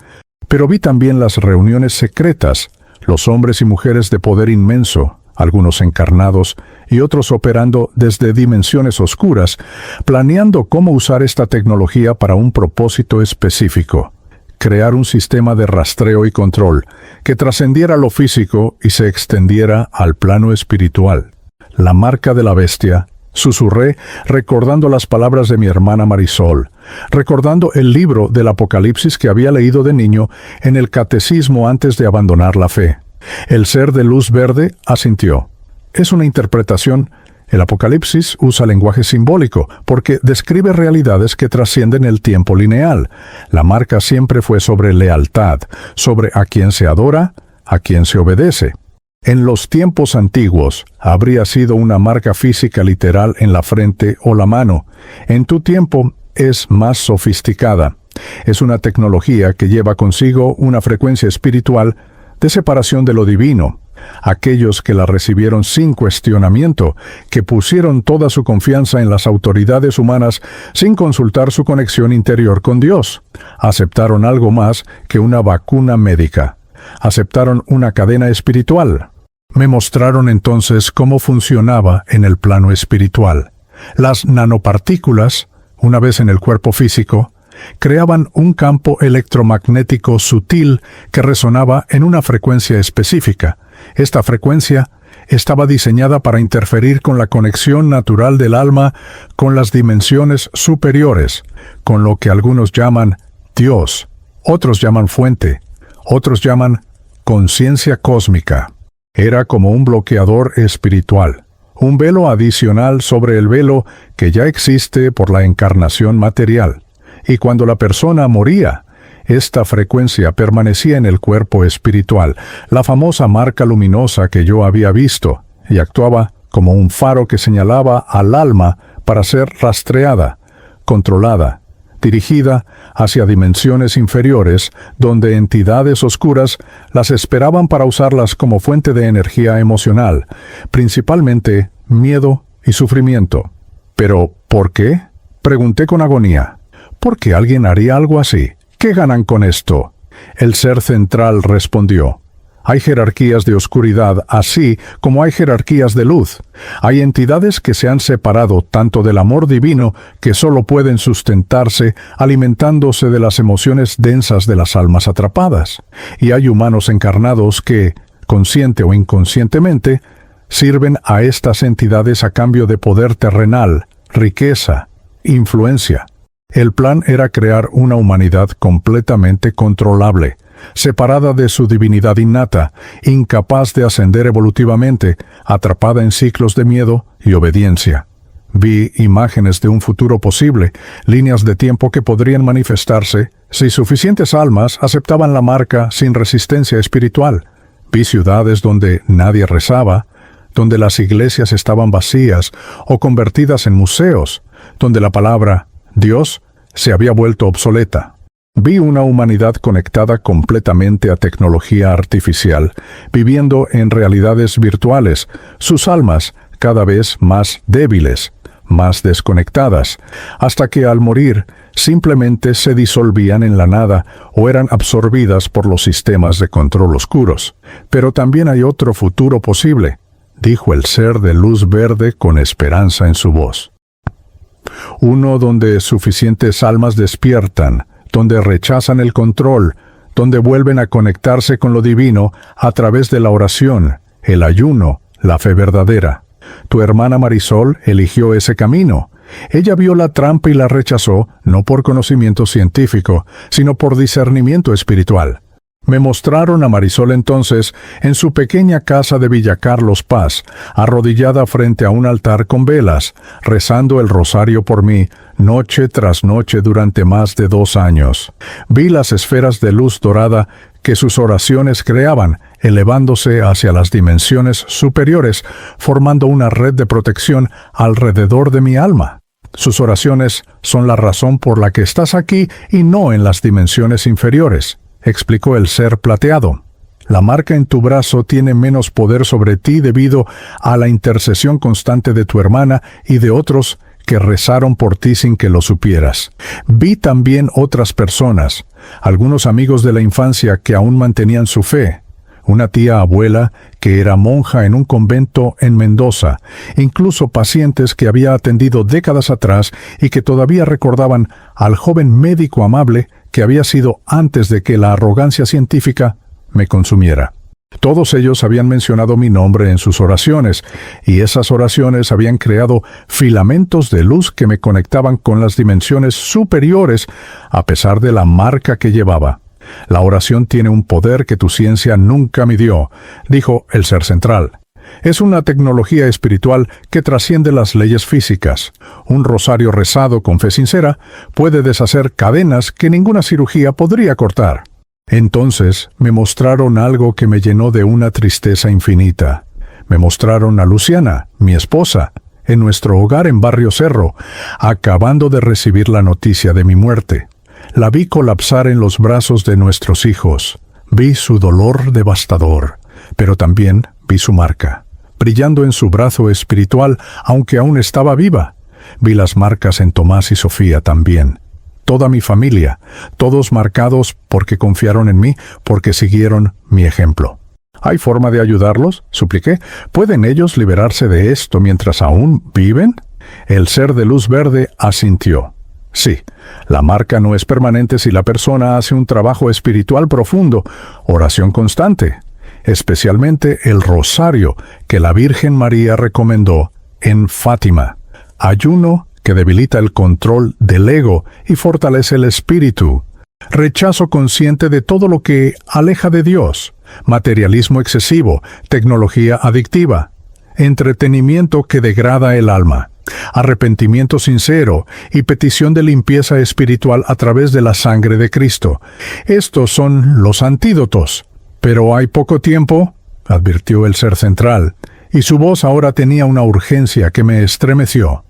pero vi también las reuniones secretas, los hombres y mujeres de poder inmenso, algunos encarnados y otros operando desde dimensiones oscuras, planeando cómo usar esta tecnología para un propósito específico: crear un sistema de rastreo y control que trascendiera lo físico y se extendiera al plano espiritual. La marca de la bestia, susurré, recordando las palabras de mi hermana Marisol, recordando el libro del Apocalipsis que había leído de niño en el catecismo antes de abandonar la fe. El ser de luz verde asintió. Es una interpretación. El Apocalipsis usa lenguaje simbólico porque describe realidades que trascienden el tiempo lineal. La marca siempre fue sobre lealtad, sobre a quien se adora, a quien se obedece. En los tiempos antiguos habría sido una marca física literal en la frente o la mano. En tu tiempo es más sofisticada. Es una tecnología que lleva consigo una frecuencia espiritual de separación de lo divino. Aquellos que la recibieron sin cuestionamiento, que pusieron toda su confianza en las autoridades humanas sin consultar su conexión interior con Dios, aceptaron algo más que una vacuna médica. Aceptaron una cadena espiritual. Me mostraron entonces cómo funcionaba en el plano espiritual. Las nanopartículas, una vez en el cuerpo físico, creaban un campo electromagnético sutil que resonaba en una frecuencia específica. Esta frecuencia estaba diseñada para interferir con la conexión natural del alma con las dimensiones superiores, con lo que algunos llaman Dios, otros llaman fuente, otros llaman conciencia cósmica. Era como un bloqueador espiritual, un velo adicional sobre el velo que ya existe por la encarnación material. Y cuando la persona moría, esta frecuencia permanecía en el cuerpo espiritual, la famosa marca luminosa que yo había visto, y actuaba como un faro que señalaba al alma para ser rastreada, controlada, dirigida hacia dimensiones inferiores, donde entidades oscuras las esperaban para usarlas como fuente de energía emocional, principalmente miedo y sufrimiento. ¿Pero por qué?, pregunté con agonía. ¿Por qué alguien haría algo así? ¿Qué ganan con esto? El ser central respondió: hay jerarquías de oscuridad, así como hay jerarquías de luz. Hay entidades que se han separado tanto del amor divino que solo pueden sustentarse alimentándose de las emociones densas de las almas atrapadas. Y hay humanos encarnados que, consciente o inconscientemente, sirven a estas entidades a cambio de poder terrenal, riqueza, influencia. El plan era crear una humanidad completamente controlable, separada de su divinidad innata, incapaz de ascender evolutivamente, atrapada en ciclos de miedo y obediencia. Vi imágenes de un futuro posible, líneas de tiempo que podrían manifestarse si suficientes almas aceptaban la marca sin resistencia espiritual. Vi ciudades donde nadie rezaba, donde las iglesias estaban vacías o convertidas en museos, donde la palabra Dios se había vuelto obsoleta. Vi una humanidad conectada completamente a tecnología artificial, viviendo en realidades virtuales, sus almas cada vez más débiles, más desconectadas, hasta que al morir simplemente se disolvían en la nada o eran absorbidas por los sistemas de control oscuros. Pero también hay otro futuro posible, dijo el ser de luz verde con esperanza en su voz. Uno donde suficientes almas despiertan, donde rechazan el control, donde vuelven a conectarse con lo divino a través de la oración, el ayuno, la fe verdadera. Tu hermana Marisol eligió ese camino. Ella vio la trampa y la rechazó, no por conocimiento científico, sino por discernimiento espiritual. Me mostraron a Marisol entonces en su pequeña casa de Villa Carlos Paz, arrodillada frente a un altar con velas, rezando el rosario por mí, noche tras noche durante más de 2 años. Vi las esferas de luz dorada que sus oraciones creaban, elevándose hacia las dimensiones superiores, formando una red de protección alrededor de mi alma. Sus oraciones son la razón por la que estás aquí y no en las dimensiones inferiores, explicó el ser plateado. La marca en tu brazo tiene menos poder sobre ti debido a la intercesión constante de tu hermana y de otros que rezaron por ti sin que lo supieras. Vi también otras personas, algunos amigos de la infancia que aún mantenían su fe, una tía abuela que era monja en un convento en Mendoza, incluso pacientes que había atendido décadas atrás y que todavía recordaban al joven médico amable que había sido antes de que la arrogancia científica me consumiera. Todos ellos habían mencionado mi nombre en sus oraciones, y esas oraciones habían creado filamentos de luz que me conectaban con las dimensiones superiores, a pesar de la marca que llevaba. La oración tiene un poder que tu ciencia nunca midió, dijo el ser central. Es una tecnología espiritual que trasciende las leyes físicas. Un rosario rezado con fe sincera puede deshacer cadenas que ninguna cirugía podría cortar. Entonces me mostraron algo que me llenó de una tristeza infinita. Me mostraron a Luciana, mi esposa, en nuestro hogar en Barrio Cerro, acabando de recibir la noticia de mi muerte. La vi colapsar en los brazos de nuestros hijos. Vi su dolor devastador, pero también vi su marca, brillando en su brazo espiritual, aunque aún estaba viva. Vi las marcas en Tomás y Sofía también. Toda mi familia, todos marcados porque confiaron en mí, porque siguieron mi ejemplo. ¿Hay forma de ayudarlos?, supliqué. ¿Pueden ellos liberarse de esto mientras aún viven? El ser de luz verde asintió. Sí, la marca no es permanente si la persona hace un trabajo espiritual profundo, oración constante, especialmente el rosario que la Virgen María recomendó en Fátima, ayuno que debilita el control del ego y fortalece el espíritu, rechazo consciente de todo lo que aleja de Dios, materialismo excesivo, tecnología adictiva, entretenimiento que degrada el alma, arrepentimiento sincero y petición de limpieza espiritual a través de la sangre de Cristo. Estos son los antídotos. Pero hay poco tiempo, advirtió el ser central, y su voz ahora tenía una urgencia que me estremeció.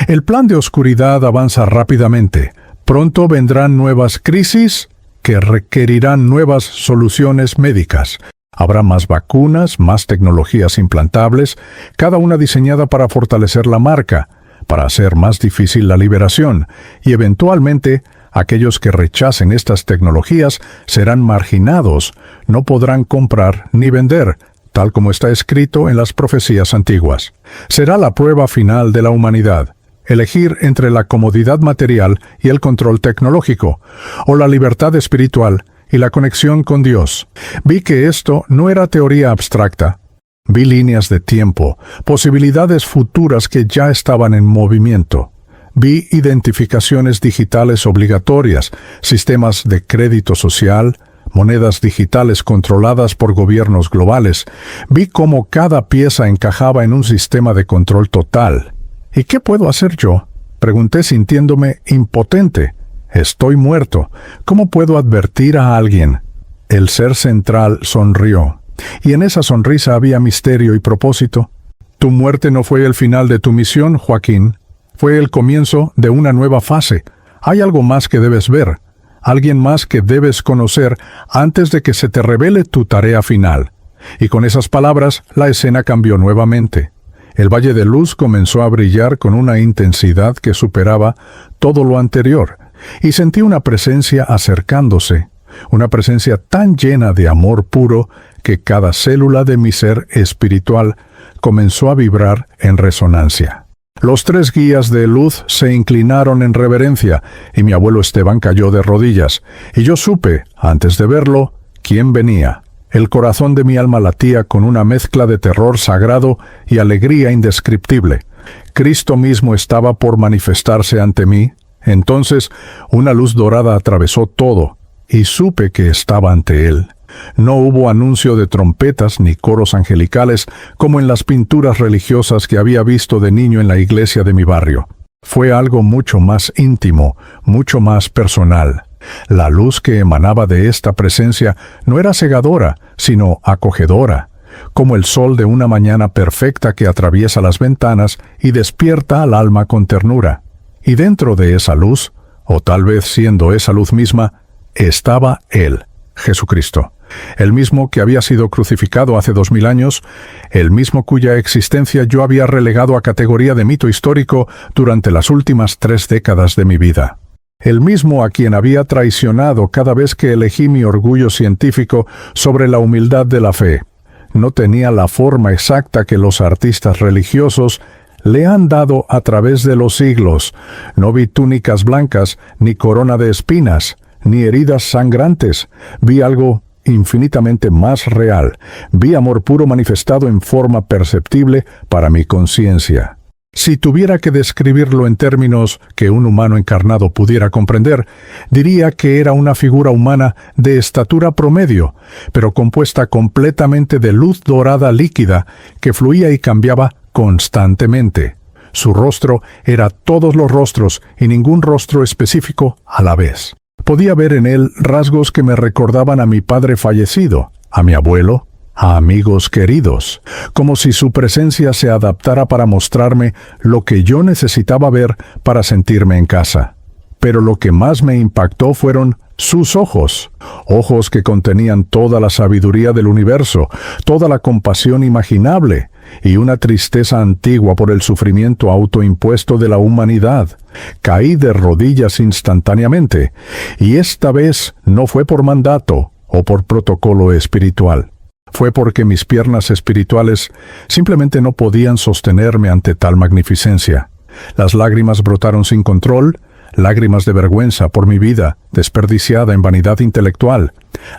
El plan de oscuridad avanza rápidamente. Pronto vendrán nuevas crisis que requerirán nuevas soluciones médicas. Habrá más vacunas, más tecnologías implantables, cada una diseñada para fortalecer la marca, para hacer más difícil la liberación, y eventualmente aquellos que rechacen estas tecnologías serán marginados, no podrán comprar ni vender, tal como está escrito en las profecías antiguas. Será la prueba final de la humanidad, elegir entre la comodidad material y el control tecnológico, o la libertad espiritual y la conexión con Dios. Vi que esto no era teoría abstracta. Vi líneas de tiempo, posibilidades futuras que ya estaban en movimiento. Vi identificaciones digitales obligatorias, sistemas de crédito social, monedas digitales controladas por gobiernos globales. Vi cómo cada pieza encajaba en un sistema de control total. ¿Y qué puedo hacer yo?, pregunté sintiéndome impotente. Estoy muerto. ¿Cómo puedo advertir a alguien? El ser central sonrió, y en esa sonrisa había misterio y propósito. Tu muerte no fue el final de tu misión, Joaquín. Fue el comienzo de una nueva fase. Hay algo más que debes ver, alguien más que debes conocer antes de que se te revele tu tarea final. Y con esas palabras, la escena cambió nuevamente. El valle de luz comenzó a brillar con una intensidad que superaba todo lo anterior, y sentí una presencia acercándose, una presencia tan llena de amor puro que cada célula de mi ser espiritual comenzó a vibrar en resonancia. Los 3 guías de luz se inclinaron en reverencia, y mi abuelo Esteban cayó de rodillas, y yo supe, antes de verlo, quién venía. El corazón de mi alma latía con una mezcla de terror sagrado y alegría indescriptible. Cristo mismo estaba por manifestarse ante mí. Entonces, una luz dorada atravesó todo, y supe que estaba ante él. No hubo anuncio de trompetas ni coros angelicales como en las pinturas religiosas que había visto de niño en la iglesia de mi barrio. Fue algo mucho más íntimo, mucho más personal. La luz que emanaba de esta presencia no era cegadora, sino acogedora, como el sol de una mañana perfecta que atraviesa las ventanas y despierta al alma con ternura. Y dentro de esa luz, o tal vez siendo esa luz misma, estaba Él, Jesucristo, el mismo que había sido crucificado hace 2000 años, el mismo cuya existencia yo había relegado a categoría de mito histórico durante las últimas 3 décadas de mi vida. El mismo a quien había traicionado cada vez que elegí mi orgullo científico sobre la humildad de la fe. No tenía la forma exacta que los artistas religiosos le han dado a través de los siglos. No vi túnicas blancas, ni corona de espinas, ni heridas sangrantes. Vi algo infinitamente más real. Vi amor puro manifestado en forma perceptible para mi conciencia. Si tuviera que describirlo en términos que un humano encarnado pudiera comprender, diría que era una figura humana de estatura promedio, pero compuesta completamente de luz dorada líquida que fluía y cambiaba constantemente. Su rostro era todos los rostros y ningún rostro específico a la vez. Podía ver en él rasgos que me recordaban a mi padre fallecido, a mi abuelo, a amigos queridos, como si su presencia se adaptara para mostrarme lo que yo necesitaba ver para sentirme en casa. Pero lo que más me impactó fueron sus ojos, ojos que contenían toda la sabiduría del universo, toda la compasión imaginable, y una tristeza antigua por el sufrimiento autoimpuesto de la humanidad. Caí de rodillas instantáneamente, y esta vez no fue por mandato o por protocolo espiritual. Fue porque mis piernas espirituales simplemente no podían sostenerme ante tal magnificencia. Las lágrimas brotaron sin control, lágrimas de vergüenza por mi vida desperdiciada en vanidad intelectual,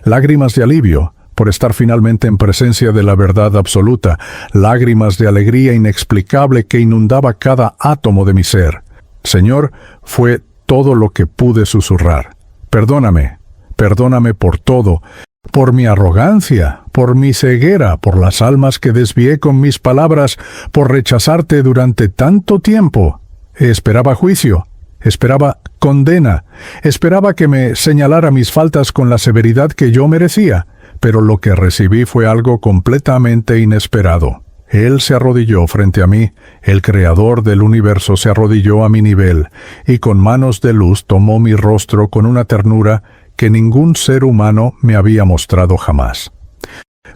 lágrimas de alivio por estar finalmente en presencia de la verdad absoluta, lágrimas de alegría inexplicable que inundaba cada átomo de mi ser. Señor, fue todo lo que pude susurrar. Perdóname, perdóname por todo, por mi arrogancia, por mi ceguera, por las almas que desvié con mis palabras, por rechazarte durante tanto tiempo. Esperaba juicio, esperaba condena, esperaba que me señalara mis faltas con la severidad que yo merecía, pero lo que recibí fue algo completamente inesperado. Él se arrodilló frente a mí, el Creador del universo se arrodilló a mi nivel, y con manos de luz tomó mi rostro con una ternura que ningún ser humano me había mostrado jamás.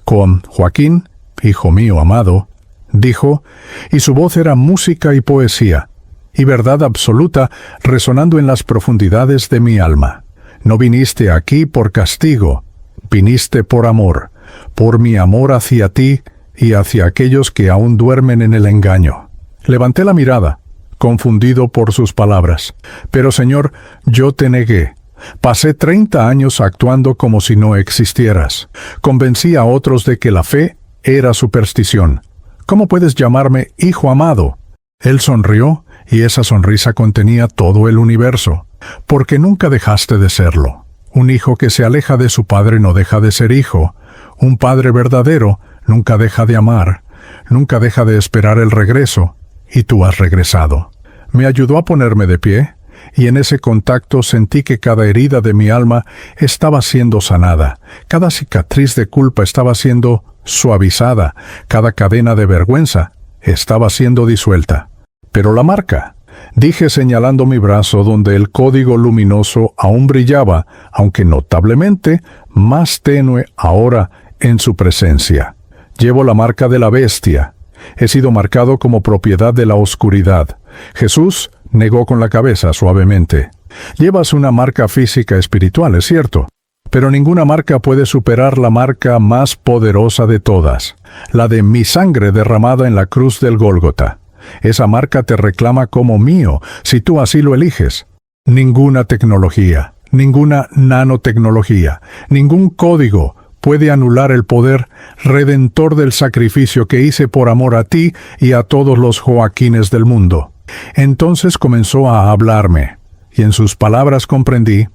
Con Joaquín, hijo mío amado, dijo, y su voz era música y poesía, y verdad absoluta resonando en las profundidades de mi alma. No viniste aquí por castigo, viniste por amor, por mi amor hacia ti y hacia aquellos que aún duermen en el engaño. Levanté la mirada, confundido por sus palabras. Pero Señor, yo te negué. Pasé 30 años actuando como si no existieras. Convencí a otros de que la fe era superstición. ¿Cómo puedes llamarme hijo amado? Él sonrió y esa sonrisa contenía todo el universo, porque nunca dejaste de serlo. Un hijo que se aleja de su padre no deja de ser hijo. Un padre verdadero nunca deja de amar, nunca deja de esperar el regreso, y tú has regresado. Me ayudó a ponerme de pie, y en ese contacto sentí que cada herida de mi alma estaba siendo sanada, cada cicatriz de culpa estaba siendo suavizada, cada cadena de vergüenza estaba siendo disuelta. Pero la marca, dije señalando mi brazo donde el código luminoso aún brillaba, aunque notablemente más tenue ahora en su presencia. Llevo la marca de la bestia. He sido marcado como propiedad de la oscuridad. Jesús negó con la cabeza suavemente. Llevas una marca física espiritual, es cierto, pero ninguna marca puede superar la marca más poderosa de todas, la de mi sangre derramada en la cruz del Gólgota. Esa marca te reclama como mío, si tú así lo eliges. Ninguna tecnología, ninguna nanotecnología, ningún código puede anular el poder redentor del sacrificio que hice por amor a ti y a todos los Joaquines del mundo. Entonces comenzó a hablarme, y en sus palabras comprendí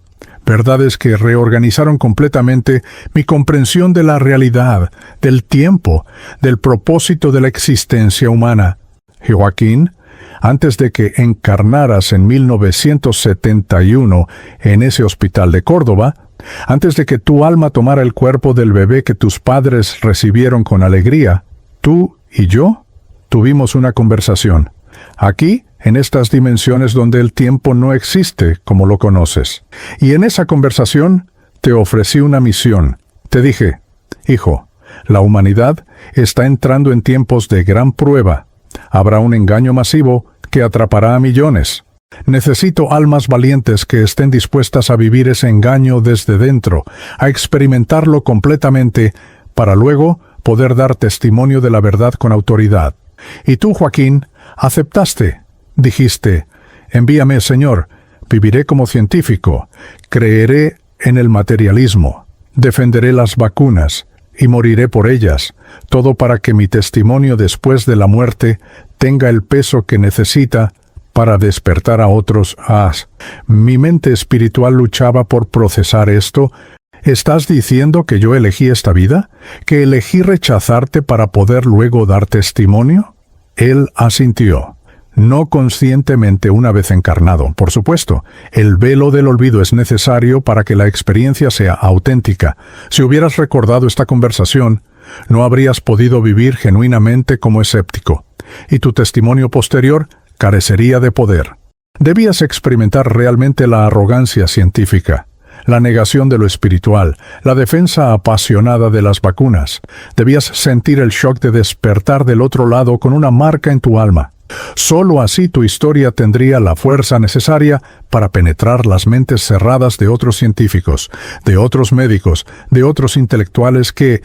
verdades que reorganizaron completamente mi comprensión de la realidad, del tiempo, del propósito de la existencia humana. Joaquín, antes de que encarnaras en 1971 en ese hospital de Córdoba, antes de que tu alma tomara el cuerpo del bebé que tus padres recibieron con alegría, tú y yo tuvimos una conversación. Aquí, en estas dimensiones donde el tiempo no existe como lo conoces. Y en esa conversación te ofrecí una misión. Te dije, hijo, la humanidad está entrando en tiempos de gran prueba. Habrá un engaño masivo que atrapará a millones. Necesito almas valientes que estén dispuestas a vivir ese engaño desde dentro, a experimentarlo completamente, para luego poder dar testimonio de la verdad con autoridad. Y tú, Joaquín, aceptaste. Dijiste, envíame, Señor, viviré como científico, creeré en el materialismo, defenderé las vacunas y moriré por ellas, todo para que mi testimonio después de la muerte tenga el peso que necesita para despertar a otros. Mi mente espiritual luchaba por procesar esto. ¿Estás diciendo que yo elegí esta vida? ¿Que elegí rechazarte para poder luego dar testimonio? Él asintió. No conscientemente una vez encarnado, por supuesto. El velo del olvido es necesario para que la experiencia sea auténtica. Si hubieras recordado esta conversación, no habrías podido vivir genuinamente como escéptico, y tu testimonio posterior carecería de poder. Debías experimentar realmente la arrogancia científica, la negación de lo espiritual, la defensa apasionada de las vacunas. Debías sentir el shock de despertar del otro lado con una marca en tu alma. Solo así tu historia tendría la fuerza necesaria para penetrar las mentes cerradas de otros científicos, de otros médicos, de otros intelectuales que,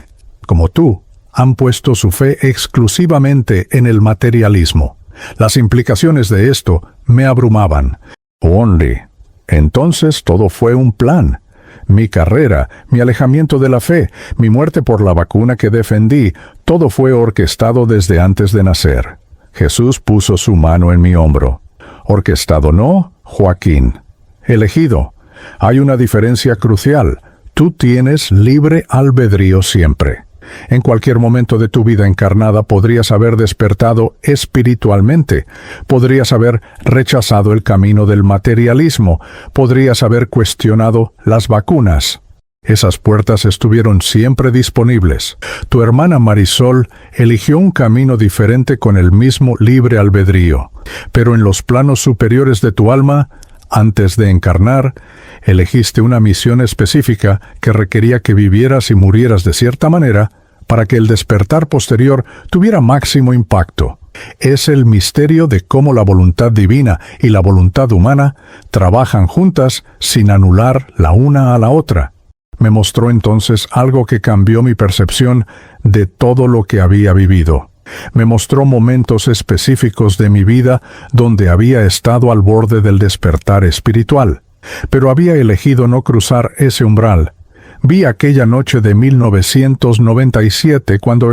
como tú, han puesto su fe exclusivamente en el materialismo. Las implicaciones de esto me abrumaban. Only. Entonces todo fue un plan. Mi carrera, mi alejamiento de la fe, mi muerte por la vacuna que defendí, todo fue orquestado desde antes de nacer. Jesús puso su mano en mi hombro. Orquestado no, Joaquín. Elegido. Hay una diferencia crucial. Tú tienes libre albedrío siempre. En cualquier momento de tu vida encarnada podrías haber despertado espiritualmente, podrías haber rechazado el camino del materialismo, podrías haber cuestionado las vacunas. Esas puertas estuvieron siempre disponibles. Tu hermana Marisol eligió un camino diferente con el mismo libre albedrío, pero en los planos superiores de tu alma, antes de encarnar, elegiste una misión específica que requería que vivieras y murieras de cierta manera para que el despertar posterior tuviera máximo impacto. Es el misterio de cómo la voluntad divina y la voluntad humana trabajan juntas sin anular la una a la otra. Me mostró entonces algo que cambió mi percepción de todo lo que había vivido. Me mostró momentos específicos de mi vida donde había estado al borde del despertar espiritual, pero había elegido no cruzar ese umbral. Vi aquella noche de 1997 cuando,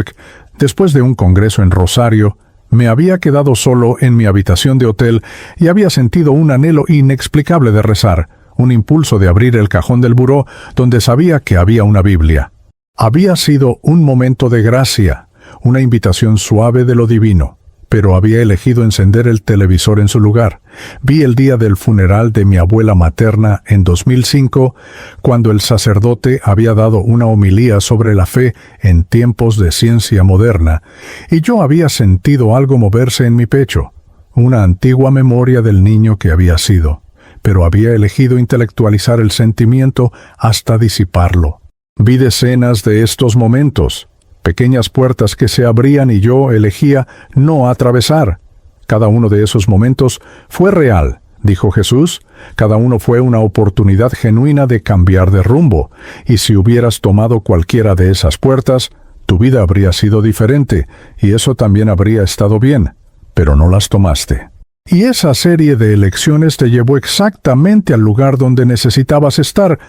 después de un congreso en Rosario, Me había quedado solo en mi habitación de hotel y había sentido un anhelo inexplicable de rezar, un impulso de abrir el cajón del buró donde sabía que había una Biblia. Había sido un momento de gracia, una invitación suave de lo divino, pero había elegido encender el televisor en su lugar. Vi el día del funeral de mi abuela materna en 2005, cuando el sacerdote había dado una homilía sobre la fe en tiempos de ciencia moderna, y yo había sentido algo moverse en mi pecho, una antigua memoria del niño que había sido, pero había elegido intelectualizar el sentimiento hasta disiparlo. Vi decenas de estos momentos, pequeñas puertas que se abrían y yo elegía no atravesar. Cada uno de esos momentos fue real, dijo Jesús. Cada uno fue una oportunidad genuina de cambiar de rumbo, y si hubieras tomado cualquiera de esas puertas, tu vida habría sido diferente, y eso también habría estado bien, pero no las tomaste. Y esa serie de elecciones te llevó exactamente al lugar donde necesitabas estar,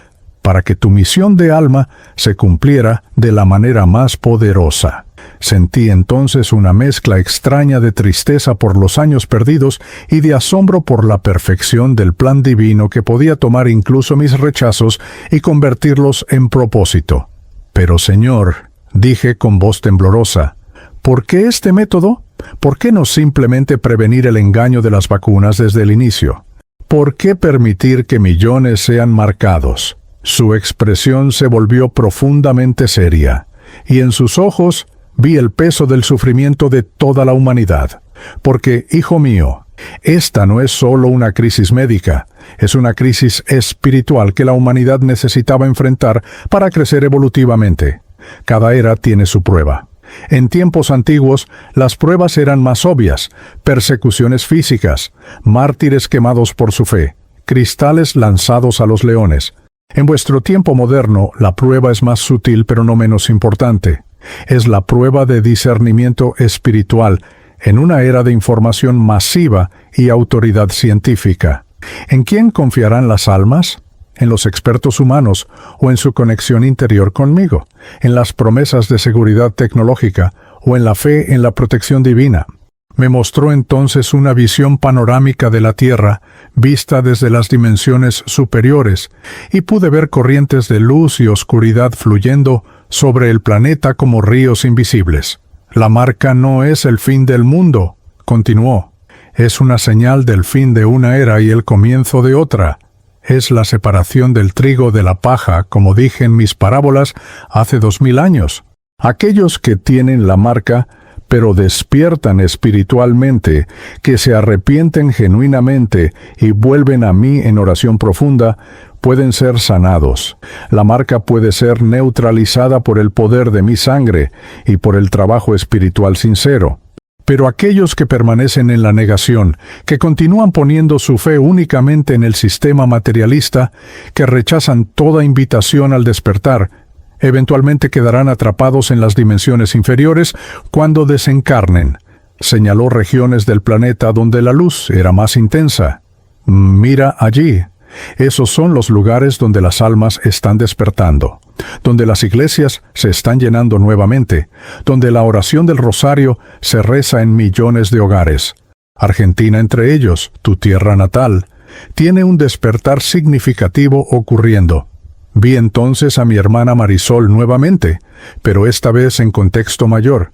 para que tu misión de alma se cumpliera de la manera más poderosa. Sentí entonces una mezcla extraña de tristeza por los años perdidos y de asombro por la perfección del plan divino que podía tomar incluso mis rechazos y convertirlos en propósito. Pero Señor, dije con voz temblorosa, ¿por qué este método? ¿Por qué no simplemente prevenir el engaño de las vacunas desde el inicio? ¿Por qué permitir que millones sean marcados? Su expresión se volvió profundamente seria, y en sus ojos vi el peso del sufrimiento de toda la humanidad. Porque, hijo mío, esta no es solo una crisis médica, es una crisis espiritual que la humanidad necesitaba enfrentar para crecer evolutivamente. Cada era tiene su prueba. En tiempos antiguos, las pruebas eran más obvias: persecuciones físicas, mártires quemados por su fe, cristales lanzados a los leones. En vuestro tiempo moderno, la prueba es más sutil pero no menos importante. Es la prueba de discernimiento espiritual en una era de información masiva y autoridad científica. ¿En quién confiarán las almas? ¿En los expertos humanos o en su conexión interior conmigo? ¿En las promesas de seguridad tecnológica o en la fe en la protección divina? Me mostró entonces una visión panorámica de la Tierra, vista desde las dimensiones superiores, y pude ver corrientes de luz y oscuridad fluyendo sobre el planeta como ríos invisibles. La marca no es el fin del mundo, continuó. Es una señal del fin de una era y el comienzo de otra. Es la separación del trigo de la paja, como dije en mis parábolas hace 2000 años. Aquellos que tienen la marca pero despiertan espiritualmente, que se arrepienten genuinamente y vuelven a mí en oración profunda, pueden ser sanados. La marca puede ser neutralizada por el poder de mi sangre y por el trabajo espiritual sincero. Pero aquellos que permanecen en la negación, que continúan poniendo su fe únicamente en el sistema materialista, que rechazan toda invitación al despertar, eventualmente quedarán atrapados en las dimensiones inferiores cuando desencarnen. Señaló regiones del planeta donde la luz era más intensa. Mira allí. Esos son los lugares donde las almas están despertando, donde las iglesias se están llenando nuevamente, donde la oración del rosario se reza en millones de hogares. Argentina entre ellos, tu tierra natal, tiene un despertar significativo ocurriendo. Vi entonces a mi hermana Marisol nuevamente, pero esta vez en contexto mayor.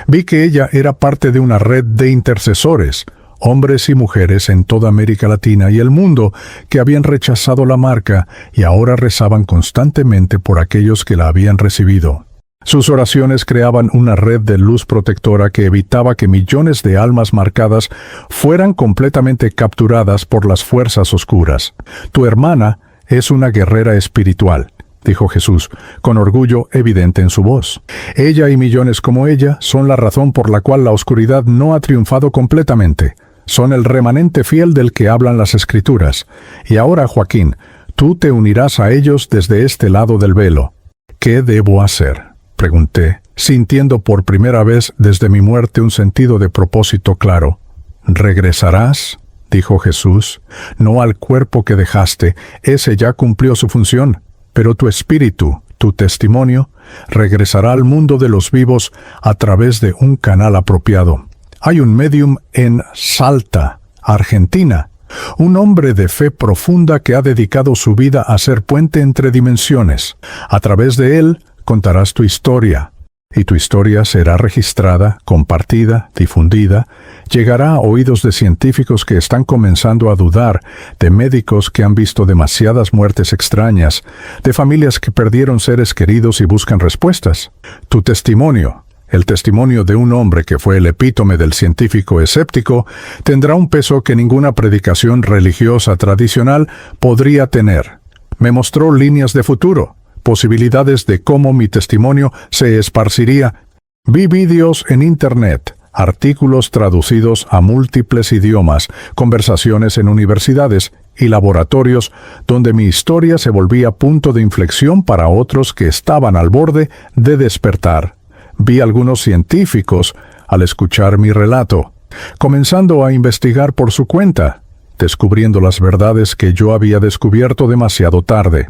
Vi que ella era parte de una red de intercesores, hombres y mujeres en toda América Latina y el mundo que habían rechazado la marca y ahora rezaban constantemente por aquellos que la habían recibido. Sus oraciones creaban una red de luz protectora que evitaba que millones de almas marcadas fueran completamente capturadas por las fuerzas oscuras. Tu hermana es una guerrera espiritual, dijo Jesús, con orgullo evidente en su voz. Ella y millones como ella son la razón por la cual la oscuridad no ha triunfado completamente. Son el remanente fiel del que hablan las Escrituras. Y ahora, Joaquín, tú te unirás a ellos desde este lado del velo. ¿Qué debo hacer?, pregunté, sintiendo por primera vez desde mi muerte un sentido de propósito claro. ¿Regresarás?, dijo Jesús, no al cuerpo que dejaste, ese ya cumplió su función, pero tu espíritu, tu testimonio, regresará al mundo de los vivos a través de un canal apropiado. Hay un médium en Salta, Argentina, un hombre de fe profunda que ha dedicado su vida a ser puente entre dimensiones. A través de él contarás tu historia, y tu historia será registrada, compartida, difundida, llegará a oídos de científicos que están comenzando a dudar, de médicos que han visto demasiadas muertes extrañas, de familias que perdieron seres queridos y buscan respuestas. Tu testimonio, el testimonio de un hombre que fue el epítome del científico escéptico, tendrá un peso que ninguna predicación religiosa tradicional podría tener. Me mostró líneas de futuro, posibilidades de cómo mi testimonio se esparciría. Vi vídeos en Internet, artículos traducidos a múltiples idiomas, conversaciones en universidades y laboratorios donde mi historia se volvía punto de inflexión para otros que estaban al borde de despertar. Vi algunos científicos al escuchar mi relato, comenzando a investigar por su cuenta, descubriendo las verdades que yo había descubierto demasiado tarde.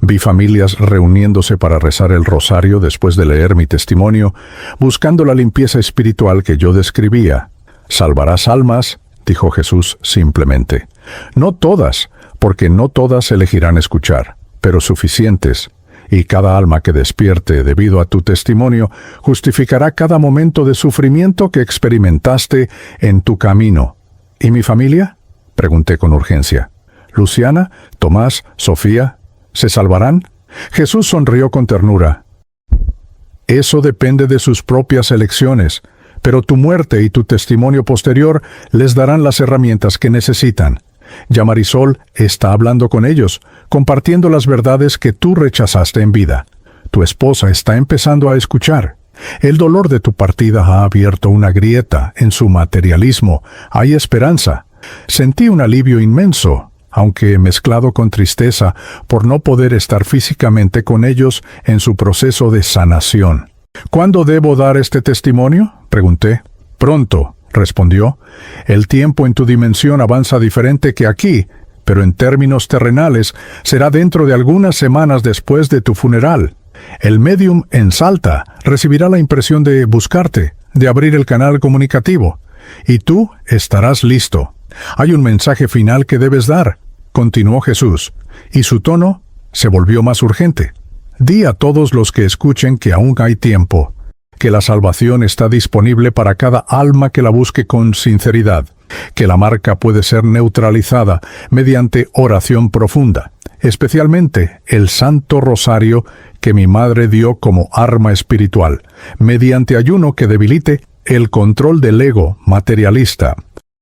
Vi familias reuniéndose para rezar el rosario después de leer mi testimonio, buscando la limpieza espiritual que yo describía. «Salvarás almas», dijo Jesús simplemente. «No todas, porque no todas elegirán escuchar, pero suficientes. Y cada alma que despierte debido a tu testimonio justificará cada momento de sufrimiento que experimentaste en tu camino». «¿Y mi familia?», pregunté con urgencia. «Luciana, Tomás, Sofía, ¿se salvarán?». Jesús sonrió con ternura. «Eso depende de sus propias elecciones, pero tu muerte y tu testimonio posterior les darán las herramientas que necesitan. Ya Marisol está hablando con ellos, compartiendo las verdades que tú rechazaste en vida. Tu esposa está empezando a escuchar. El dolor de tu partida ha abierto una grieta en su materialismo. Hay esperanza. Sentí un alivio inmenso, aunque mezclado con tristeza por no poder estar físicamente con ellos en su proceso de sanación. «¿Cuándo debo dar este testimonio?», pregunté. «Pronto», respondió. «El tiempo en tu dimensión avanza diferente que aquí, pero en términos terrenales será dentro de algunas semanas después de tu funeral. El médium en Salta recibirá la impresión de buscarte, de abrir el canal comunicativo, y tú estarás listo. Hay un mensaje final que debes dar», continuó Jesús, y su tono se volvió más urgente. «Di a todos los que escuchen que aún hay tiempo, que la salvación está disponible para cada alma que la busque con sinceridad, que la marca puede ser neutralizada mediante oración profunda, especialmente el Santo Rosario que mi madre dio como arma espiritual, mediante ayuno que debilite el control del ego materialista,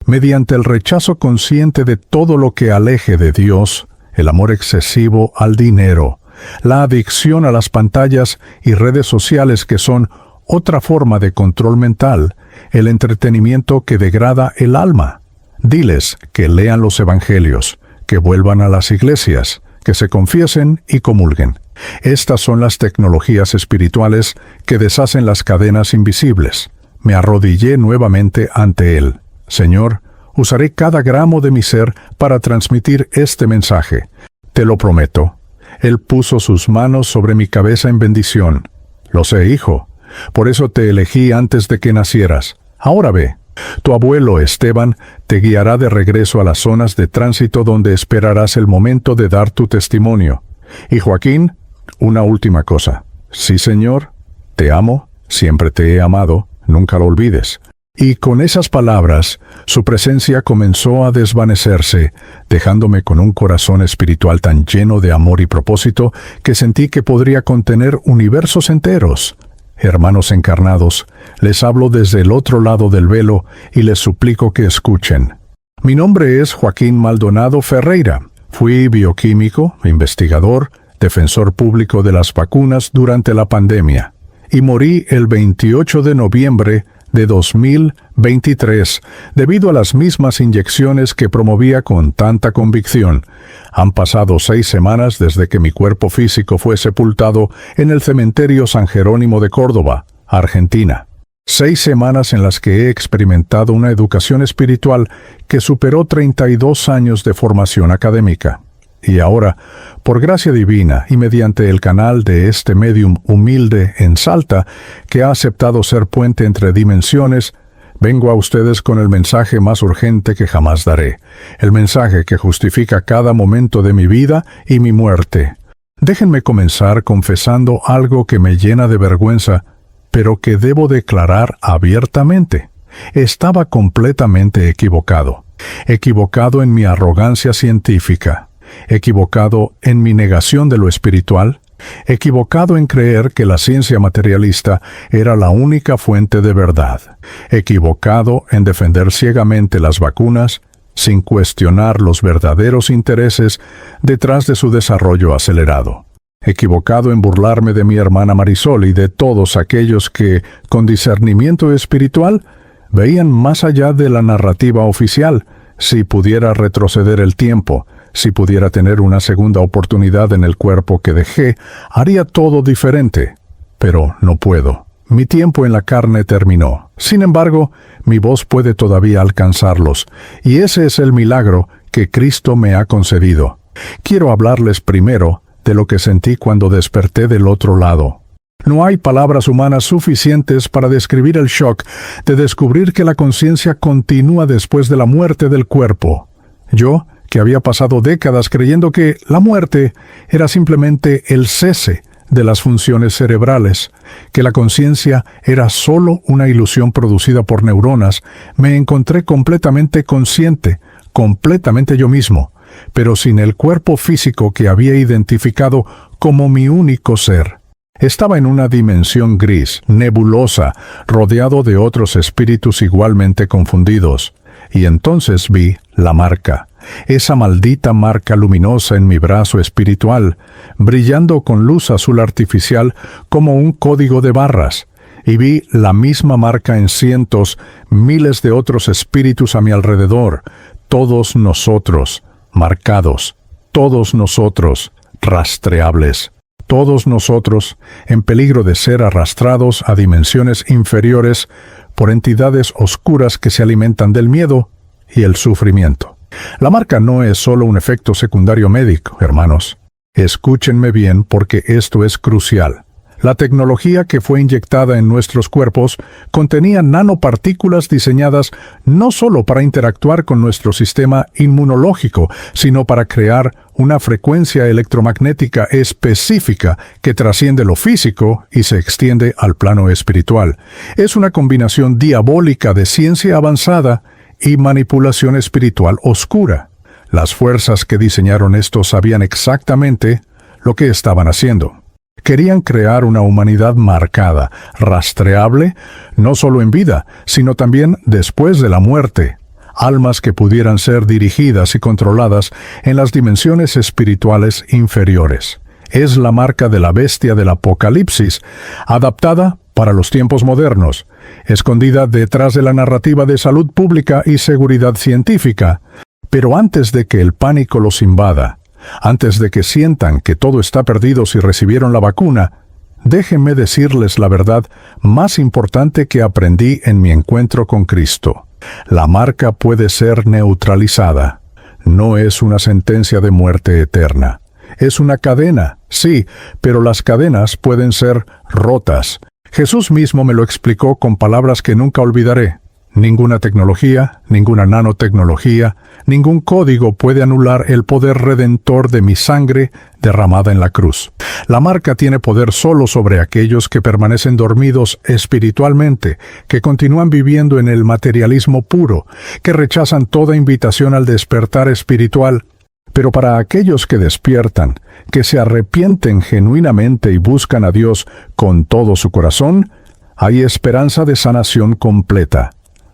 mediante el rechazo consciente de todo lo que aleje de Dios, el amor excesivo al dinero, la adicción a las pantallas y redes sociales que son otra forma de control mental, el entretenimiento que degrada el alma. Diles que lean los evangelios, que vuelvan a las iglesias, que se confiesen y comulguen. Estas son las tecnologías espirituales que deshacen las cadenas invisibles». Me arrodillé nuevamente ante él. «Señor, usaré cada gramo de mi ser para transmitir este mensaje. Te lo prometo». Él puso sus manos sobre mi cabeza en bendición. «Lo sé, hijo. Por eso te elegí antes de que nacieras. Ahora ve. Tu abuelo Esteban te guiará de regreso a las zonas de tránsito donde esperarás el momento de dar tu testimonio. Y Joaquín, una última cosa. Sí, Señor, te amo, siempre te he amado, nunca lo olvides». Y con esas palabras, su presencia comenzó a desvanecerse, dejándome con un corazón espiritual tan lleno de amor y propósito que sentí que podría contener universos enteros. Hermanos encarnados, les hablo desde el otro lado del velo y les suplico que escuchen. Mi nombre es Joaquín Maldonado Ferreira. Fui bioquímico, investigador, defensor público de las vacunas durante la pandemia, y morí el 28 de noviembre de 2023 debido a las mismas inyecciones que promovía con tanta convicción. Han pasado 6 semanas desde que mi cuerpo físico fue sepultado en el cementerio San Jerónimo de Córdoba, Argentina. 6 semanas en las que he experimentado una educación espiritual que superó 32 años de formación académica. Y ahora, por gracia divina y mediante el canal de este médium humilde en Salta, que ha aceptado ser puente entre dimensiones, Vengo a ustedes con el mensaje más urgente que jamás daré, el mensaje que justifica cada momento de mi vida y mi muerte. Déjenme comenzar confesando algo que me llena de vergüenza, pero que debo declarar abiertamente. Estaba completamente equivocado. Equivocado en mi arrogancia científica. Equivocado en mi negación de lo espiritual. Equivocado en creer que la ciencia materialista era la única fuente de verdad. Equivocado en defender ciegamente las vacunas, sin cuestionar los verdaderos intereses detrás de su desarrollo acelerado. Equivocado en burlarme de mi hermana Marisol y de todos aquellos que, con discernimiento espiritual, veían más allá de la narrativa oficial. Si pudiera retroceder el tiempo, si pudiera tener una segunda oportunidad en el cuerpo que dejé, haría todo diferente. Pero no puedo. Mi tiempo en la carne terminó. Sin embargo, mi voz puede todavía alcanzarlos, y ese es el milagro que Cristo me ha concedido. Quiero hablarles primero de lo que sentí cuando desperté del otro lado. No hay palabras humanas suficientes para describir el shock de descubrir que la conciencia continúa después de la muerte del cuerpo. Yo, que había pasado décadas creyendo que la muerte era simplemente el cese de las funciones cerebrales, que la conciencia era solo una ilusión producida por neuronas, me encontré completamente consciente, completamente yo mismo, pero sin el cuerpo físico que había identificado como mi único ser. Estaba en una dimensión gris, nebulosa, rodeado de otros espíritus igualmente confundidos. Y entonces vi la marca, esa maldita marca luminosa en mi brazo espiritual, brillando con luz azul artificial como un código de barras. Y vi la misma marca en cientos, miles de otros espíritus a mi alrededor, todos nosotros, marcados, todos nosotros, rastreables. Todos nosotros en peligro de ser arrastrados a dimensiones inferiores por entidades oscuras que se alimentan del miedo y el sufrimiento. La marca no es solo un efecto secundario médico, hermanos. Escúchenme bien porque esto es crucial. La tecnología que fue inyectada en nuestros cuerpos contenía nanopartículas diseñadas no solo para interactuar con nuestro sistema inmunológico, sino para crear una frecuencia electromagnética específica que trasciende lo físico y se extiende al plano espiritual. Es una combinación diabólica de ciencia avanzada y manipulación espiritual oscura. Las fuerzas que diseñaron esto sabían exactamente lo que estaban haciendo. Querían crear una humanidad marcada, rastreable, no solo en vida, sino también después de la muerte. Almas que pudieran ser dirigidas y controladas en las dimensiones espirituales inferiores. Es la marca de la bestia del Apocalipsis, adaptada para los tiempos modernos, escondida detrás de la narrativa de salud pública y seguridad científica. Pero antes de que el pánico los invada, antes de que sientan que todo está perdido si recibieron la vacuna, déjenme decirles la verdad más importante que aprendí en mi encuentro con Cristo. La marca puede ser neutralizada. No es una sentencia de muerte eterna. Es una cadena, sí, pero las cadenas pueden ser rotas. Jesús mismo me lo explicó con palabras que nunca olvidaré. Ninguna tecnología, ninguna nanotecnología, ningún código puede anular el poder redentor de mi sangre derramada en la cruz. La marca tiene poder solo sobre aquellos que permanecen dormidos espiritualmente, que continúan viviendo en el materialismo puro, que rechazan toda invitación al despertar espiritual. Pero para aquellos que despiertan, que se arrepienten genuinamente y buscan a Dios con todo su corazón, hay esperanza de sanación completa.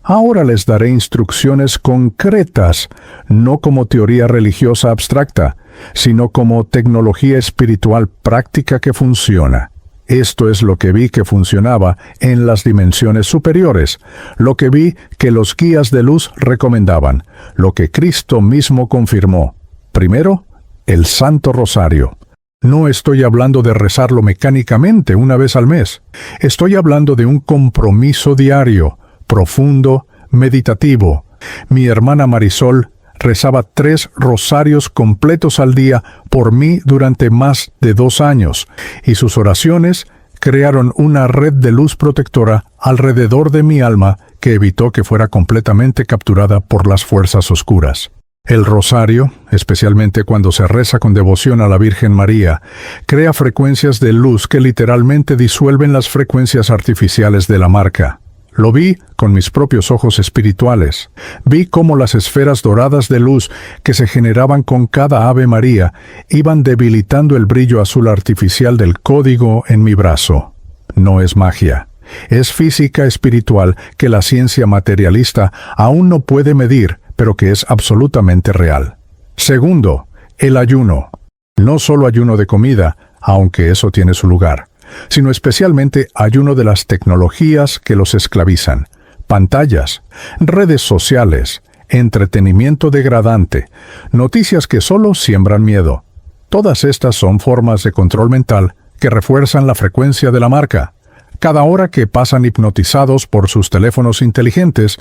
Ahora les daré instrucciones concretas, no como teoría religiosa abstracta, sino como tecnología espiritual práctica que funciona. Esto es lo que vi que funcionaba en las dimensiones superiores, lo que vi que los guías de luz recomendaban, lo que Cristo mismo confirmó. Primero, el Santo Rosario. No estoy hablando de rezarlo mecánicamente una vez al mes. Estoy hablando de un compromiso diario, profundo, meditativo. Mi hermana Marisol rezaba 3 rosarios completos al día por mí durante más de 2 años, y sus oraciones crearon una red de luz protectora alrededor de mi alma que evitó que fuera completamente capturada por las fuerzas oscuras. El rosario, especialmente cuando se reza con devoción a la Virgen María, crea frecuencias de luz que literalmente disuelven las frecuencias artificiales de la marca. Lo vi con mis propios ojos espirituales. Vi cómo las esferas doradas de luz que se generaban con cada Ave María iban debilitando el brillo azul artificial del código en mi brazo. No es magia. Es física espiritual que la ciencia materialista aún no puede medir, pero que es absolutamente real. Segundo, el ayuno. No solo ayuno de comida, aunque eso tiene su lugar, sino especialmente ayuno de las tecnologías que los esclavizan, pantallas, redes sociales, entretenimiento degradante, noticias que solo siembran miedo. Todas estas son formas de control mental que refuerzan la frecuencia de la marca. Cada hora que pasan hipnotizados por sus teléfonos inteligentes,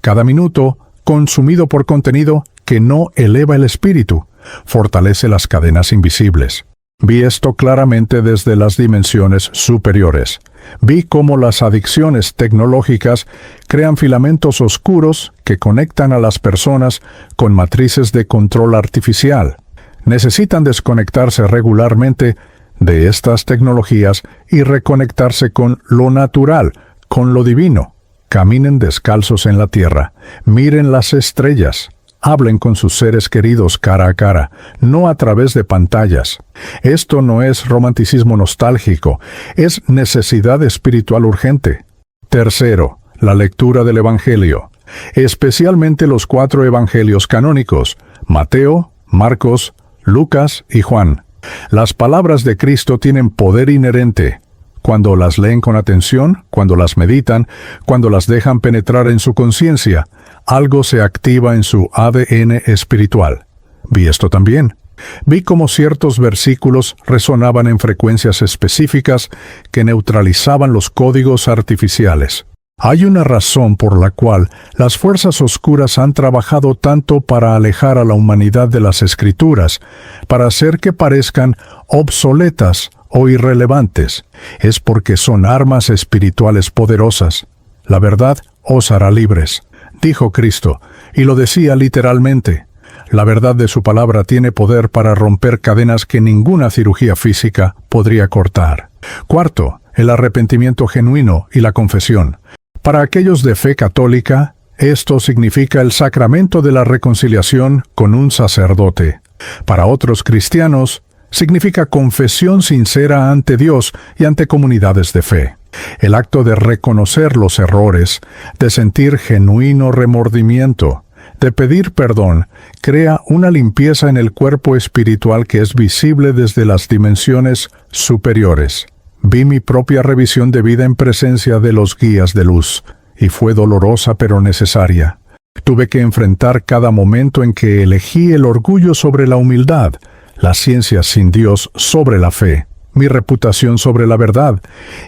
cada minuto consumido por contenido que no eleva el espíritu, fortalece las cadenas invisibles. Vi esto claramente desde las dimensiones superiores. Vi cómo las adicciones tecnológicas crean filamentos oscuros que conectan a las personas con matrices de control artificial. Necesitan desconectarse regularmente de estas tecnologías y reconectarse con lo natural, con lo divino. Caminen descalzos en la tierra, miren las estrellas, hablen con sus seres queridos cara a cara, no a través de pantallas. Esto no es romanticismo nostálgico, es necesidad espiritual urgente. Tercero, la lectura del Evangelio, especialmente los 4 evangelios canónicos, Mateo, Marcos, Lucas y Juan. Las palabras de Cristo tienen poder inherente. Cuando las leen con atención, cuando las meditan, cuando las dejan penetrar en su conciencia, algo se activa en su ADN espiritual. Vi esto también. Vi cómo ciertos versículos resonaban en frecuencias específicas que neutralizaban los códigos artificiales. Hay una razón por la cual las fuerzas oscuras han trabajado tanto para alejar a la humanidad de las Escrituras, para hacer que parezcan obsoletas o irrelevantes. Es porque son armas espirituales poderosas. La verdad os hará libres, dijo Cristo, y lo decía literalmente. La verdad de su palabra tiene poder para romper cadenas que ninguna cirugía física podría cortar. Cuarto, el arrepentimiento genuino y la confesión. Para aquellos de fe católica, esto significa el sacramento de la reconciliación con un sacerdote. Para otros cristianos, significa confesión sincera ante Dios y ante comunidades de fe. El acto de reconocer los errores, de sentir genuino remordimiento, de pedir perdón, crea una limpieza en el cuerpo espiritual que es visible desde las dimensiones superiores. Vi mi propia revisión de vida en presencia de los guías de luz, y fue dolorosa pero necesaria. Tuve que enfrentar cada momento en que elegí el orgullo sobre la humildad, la ciencia sin Dios sobre la fe, mi reputación sobre la verdad,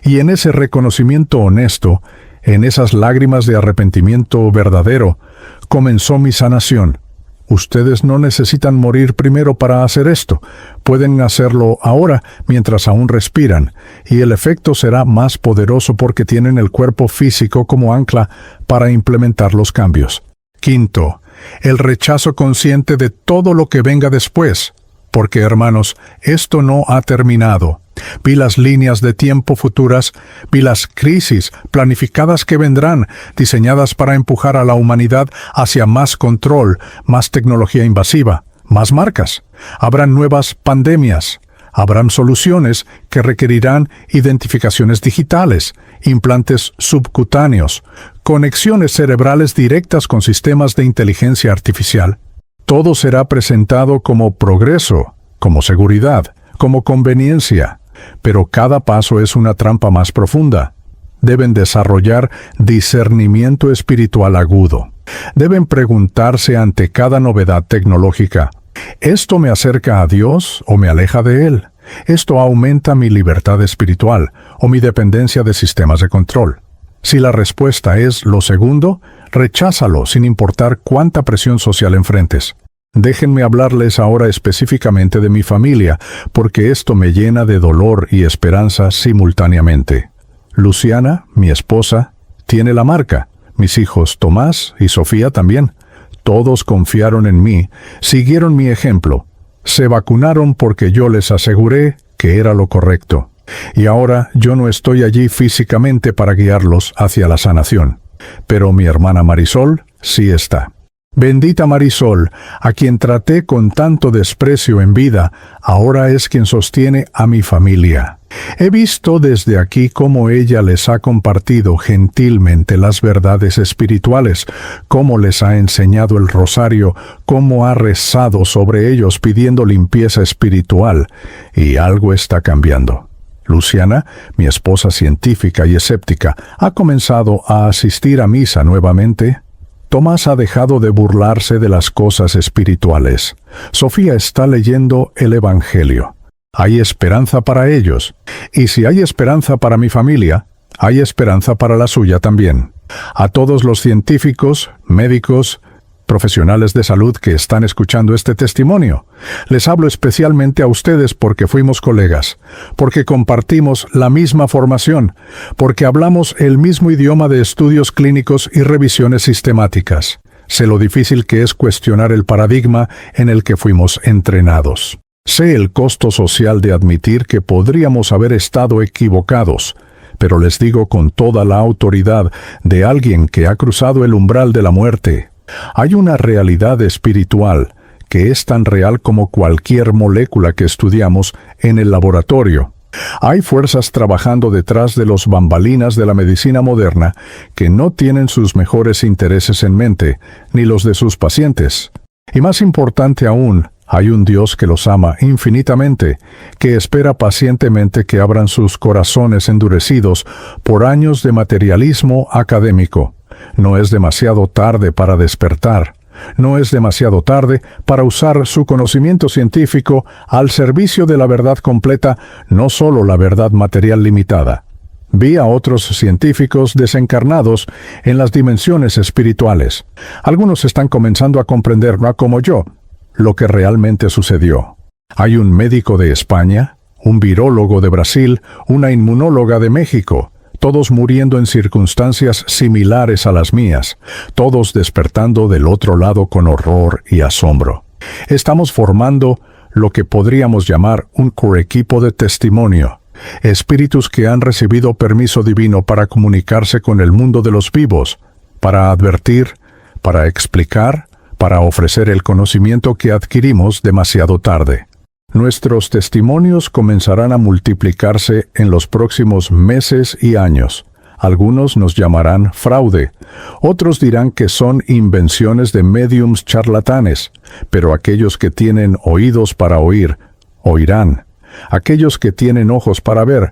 y en ese reconocimiento honesto, en esas lágrimas de arrepentimiento verdadero, comenzó mi sanación. Ustedes no necesitan morir primero para hacer esto. Pueden hacerlo ahora mientras aún respiran, y el efecto será más poderoso porque tienen el cuerpo físico como ancla para implementar los cambios. Quinto, el rechazo consciente de todo lo que venga después. Porque, hermanos, esto no ha terminado. Vi las líneas de tiempo futuras, vi las crisis planificadas que vendrán, diseñadas para empujar a la humanidad hacia más control, más tecnología invasiva, más marcas. Habrán nuevas pandemias. Habrán soluciones que requerirán identificaciones digitales, implantes subcutáneos, conexiones cerebrales directas con sistemas de inteligencia artificial. Todo será presentado como progreso, como seguridad, como conveniencia, pero cada paso es una trampa más profunda. Deben desarrollar discernimiento espiritual agudo. Deben preguntarse ante cada novedad tecnológica, ¿esto me acerca a Dios o me aleja de Él? ¿Esto aumenta mi libertad espiritual o mi dependencia de sistemas de control? Si la respuesta es lo segundo, recházalo sin importar cuánta presión social enfrentes. Déjenme hablarles ahora específicamente de mi familia, porque esto me llena de dolor y esperanza simultáneamente. Luciana, mi esposa, tiene la marca. Mis hijos Tomás y Sofía también. Todos confiaron en mí, siguieron mi ejemplo. Se vacunaron porque yo les aseguré que era lo correcto. Y ahora yo no estoy allí físicamente para guiarlos hacia la sanación. Pero mi hermana Marisol sí está. Bendita Marisol, a quien traté con tanto desprecio en vida, ahora es quien sostiene a mi familia. He visto desde aquí cómo ella les ha compartido gentilmente las verdades espirituales, cómo les ha enseñado el rosario, cómo ha rezado sobre ellos pidiendo limpieza espiritual, y algo está cambiando. Luciana, mi esposa científica y escéptica, ha comenzado a asistir a misa nuevamente. Tomás ha dejado de burlarse de las cosas espirituales. Sofía está leyendo el Evangelio. Hay esperanza para ellos. Y si hay esperanza para mi familia, hay esperanza para la suya también. A todos los científicos, médicos, profesionales de salud que están escuchando este testimonio, les hablo especialmente a ustedes porque fuimos colegas, porque compartimos la misma formación, porque hablamos el mismo idioma de estudios clínicos y revisiones sistemáticas. Sé lo difícil que es cuestionar el paradigma en el que fuimos entrenados. Sé el costo social de admitir que podríamos haber estado equivocados, pero les digo con toda la autoridad de alguien que ha cruzado el umbral de la muerte: hay una realidad espiritual que es tan real como cualquier molécula que estudiamos en el laboratorio. Hay fuerzas trabajando detrás de los bambalinas de la medicina moderna que no tienen sus mejores intereses en mente, ni los de sus pacientes. Y más importante aún, hay un Dios que los ama infinitamente, que espera pacientemente que abran sus corazones endurecidos por años de materialismo académico. No es demasiado tarde para despertar. No es demasiado tarde para usar su conocimiento científico al servicio de la verdad completa, no solo la verdad material limitada. Vi a otros científicos desencarnados en las dimensiones espirituales. Algunos están comenzando a comprender, no como yo, lo que realmente sucedió. Hay un médico de España, un virólogo de Brasil, una inmunóloga de México, todos muriendo en circunstancias similares a las mías, todos despertando del otro lado con horror y asombro. Estamos formando lo que podríamos llamar un coequipo de testimonio, espíritus que han recibido permiso divino para comunicarse con el mundo de los vivos, para advertir, para explicar, para ofrecer el conocimiento que adquirimos demasiado tarde. Nuestros testimonios comenzarán a multiplicarse en los próximos meses y años. Algunos nos llamarán fraude, otros dirán que son invenciones de médiums charlatanes, pero aquellos que tienen oídos para oír, oirán. Aquellos que tienen ojos para ver,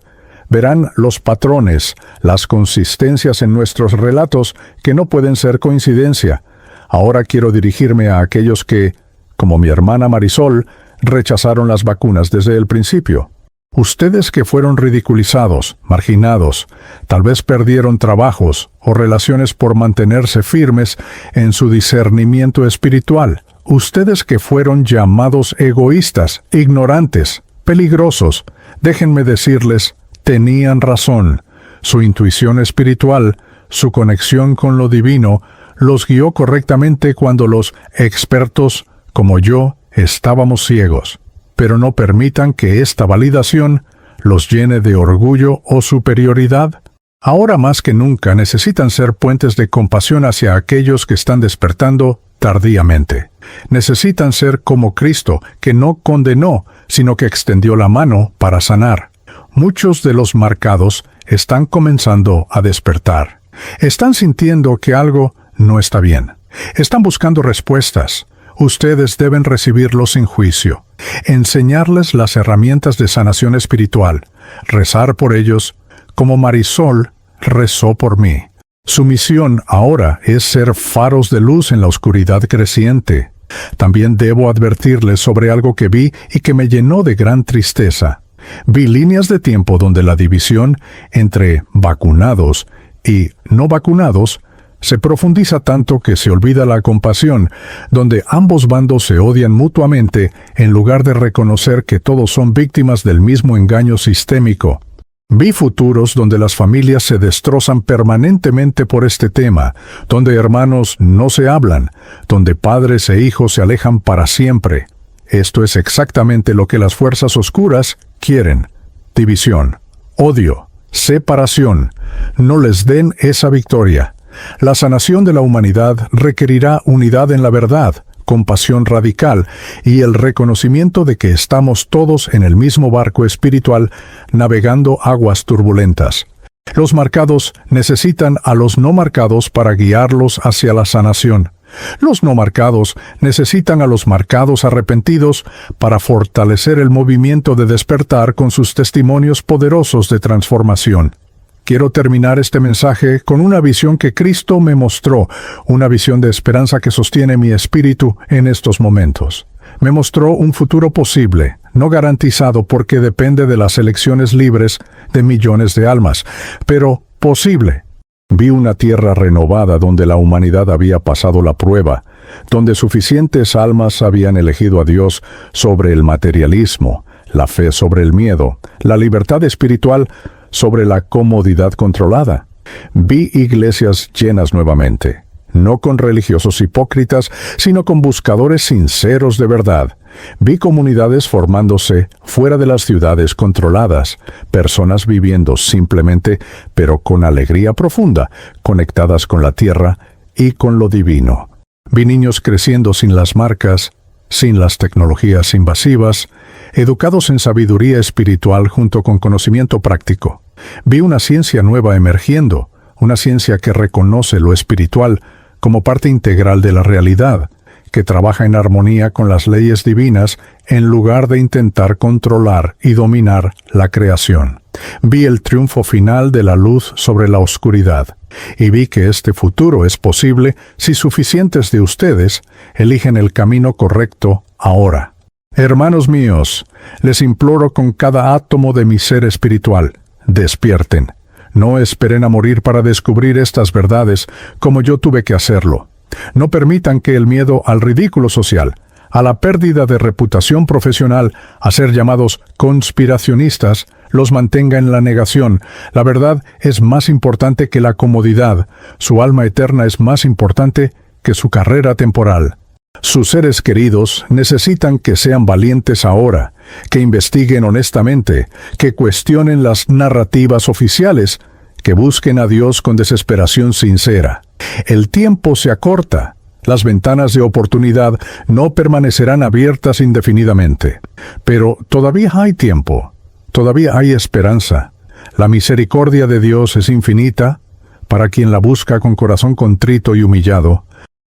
verán los patrones, las consistencias en nuestros relatos que no pueden ser coincidencia. Ahora quiero dirigirme a aquellos que, como mi hermana Marisol, rechazaron las vacunas desde el principio. Ustedes que fueron ridiculizados, marginados, tal vez perdieron trabajos o relaciones por mantenerse firmes en su discernimiento espiritual. Ustedes que fueron llamados egoístas, ignorantes, peligrosos, déjenme decirles, tenían razón. Su intuición espiritual, su conexión con lo divino, los guió correctamente cuando los expertos, como yo, estábamos ciegos. Pero no permitan que esta validación los llene de orgullo o superioridad. Ahora más que nunca necesitan ser puentes de compasión hacia aquellos que están despertando tardíamente. Necesitan ser como Cristo, que no condenó, sino que extendió la mano para sanar. Muchos de los marcados están comenzando a despertar. Están sintiendo que algo no está bien. Están buscando respuestas. Ustedes deben recibirlos sin juicio, enseñarles las herramientas de sanación espiritual, rezar por ellos, como Marisol rezó por mí. Su misión ahora es ser faros de luz en la oscuridad creciente. También debo advertirles sobre algo que vi y que me llenó de gran tristeza. Vi líneas de tiempo donde la división entre vacunados y no vacunados Se profundiza tanto que se olvida la compasión, donde ambos bandos se odian mutuamente en lugar de reconocer que todos son víctimas del mismo engaño sistémico. Vi futuros donde las familias se destrozan permanentemente por este tema, donde hermanos no se hablan, donde padres e hijos se alejan para siempre. Esto es exactamente lo que las fuerzas oscuras quieren: división, odio, separación. No les den esa victoria. La sanación de la humanidad requerirá unidad en la verdad, compasión radical y el reconocimiento de que estamos todos en el mismo barco espiritual navegando aguas turbulentas. Los marcados necesitan a los no marcados para guiarlos hacia la sanación. Los no marcados necesitan a los marcados arrepentidos para fortalecer el movimiento de despertar con sus testimonios poderosos de transformación. Quiero terminar este mensaje con una visión que Cristo me mostró, una visión de esperanza que sostiene mi espíritu en estos momentos. Me mostró un futuro posible, no garantizado porque depende de las elecciones libres de millones de almas, pero posible. Vi una tierra renovada donde la humanidad había pasado la prueba, donde suficientes almas habían elegido a Dios sobre el materialismo, la fe sobre el miedo, la libertad espiritual sobre la comodidad controlada. Vi iglesias llenas nuevamente, no con religiosos hipócritas, sino con buscadores sinceros de verdad. Vi comunidades formándose fuera de las ciudades controladas, personas viviendo simplemente, pero con alegría profunda, conectadas con la tierra y con lo divino. Vi niños creciendo sin las marcas, sin las tecnologías invasivas, educados en sabiduría espiritual junto con conocimiento práctico. Vi una ciencia nueva emergiendo, una ciencia que reconoce lo espiritual como parte integral de la realidad, que trabaja en armonía con las leyes divinas en lugar de intentar controlar y dominar la creación. Vi el triunfo final de la luz sobre la oscuridad, y vi que este futuro es posible si suficientes de ustedes eligen el camino correcto ahora. Hermanos míos, les imploro con cada átomo de mi ser espiritual: despierten. No esperen a morir para descubrir estas verdades como yo tuve que hacerlo. No permitan que el miedo al ridículo social, a la pérdida de reputación profesional, a ser llamados conspiracionistas, los mantenga en la negación. La verdad es más importante que la comodidad. Su alma eterna es más importante que su carrera temporal. Sus seres queridos necesitan que sean valientes ahora, que investiguen honestamente, que cuestionen las narrativas oficiales, que busquen a Dios con desesperación sincera. El tiempo se acorta. Las ventanas de oportunidad no permanecerán abiertas indefinidamente. Pero todavía hay tiempo. Todavía hay esperanza. La misericordia de Dios es infinita para quien la busca con corazón contrito y humillado.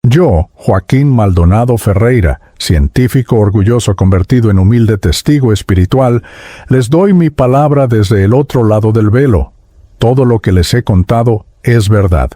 Yo, Joaquín Maldonado Ferreira, científico orgulloso convertido en humilde testigo espiritual, les doy mi palabra desde el otro lado del velo. Todo lo que les he contado es verdad.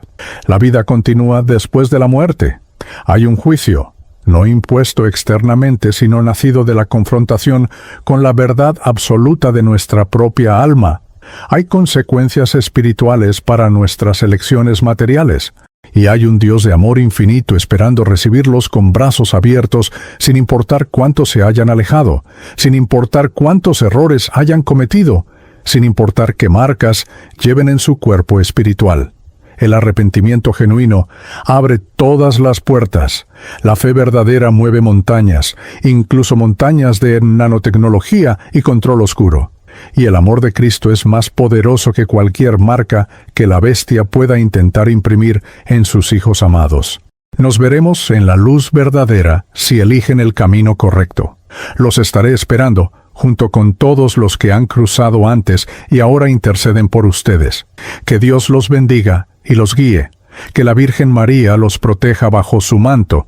La vida continúa después de la muerte. Hay un juicio, no impuesto externamente, sino nacido de la confrontación con la verdad absoluta de nuestra propia alma. Hay consecuencias espirituales para nuestras elecciones materiales. Y hay un Dios de amor infinito esperando recibirlos con brazos abiertos, sin importar cuánto se hayan alejado, sin importar cuántos errores hayan cometido, sin importar qué marcas lleven en su cuerpo espiritual. El arrepentimiento genuino abre todas las puertas. La fe verdadera mueve montañas, incluso montañas de nanotecnología y control oscuro. Y el amor de Cristo es más poderoso que cualquier marca que la bestia pueda intentar imprimir en sus hijos amados. Nos veremos en la luz verdadera si eligen el camino correcto. Los estaré esperando, junto con todos los que han cruzado antes y ahora interceden por ustedes. Que Dios los bendiga y los guíe. Que la Virgen María los proteja bajo su manto,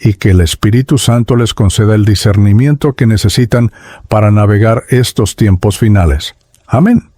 y que el Espíritu Santo les conceda el discernimiento que necesitan para navegar estos tiempos finales. Amén.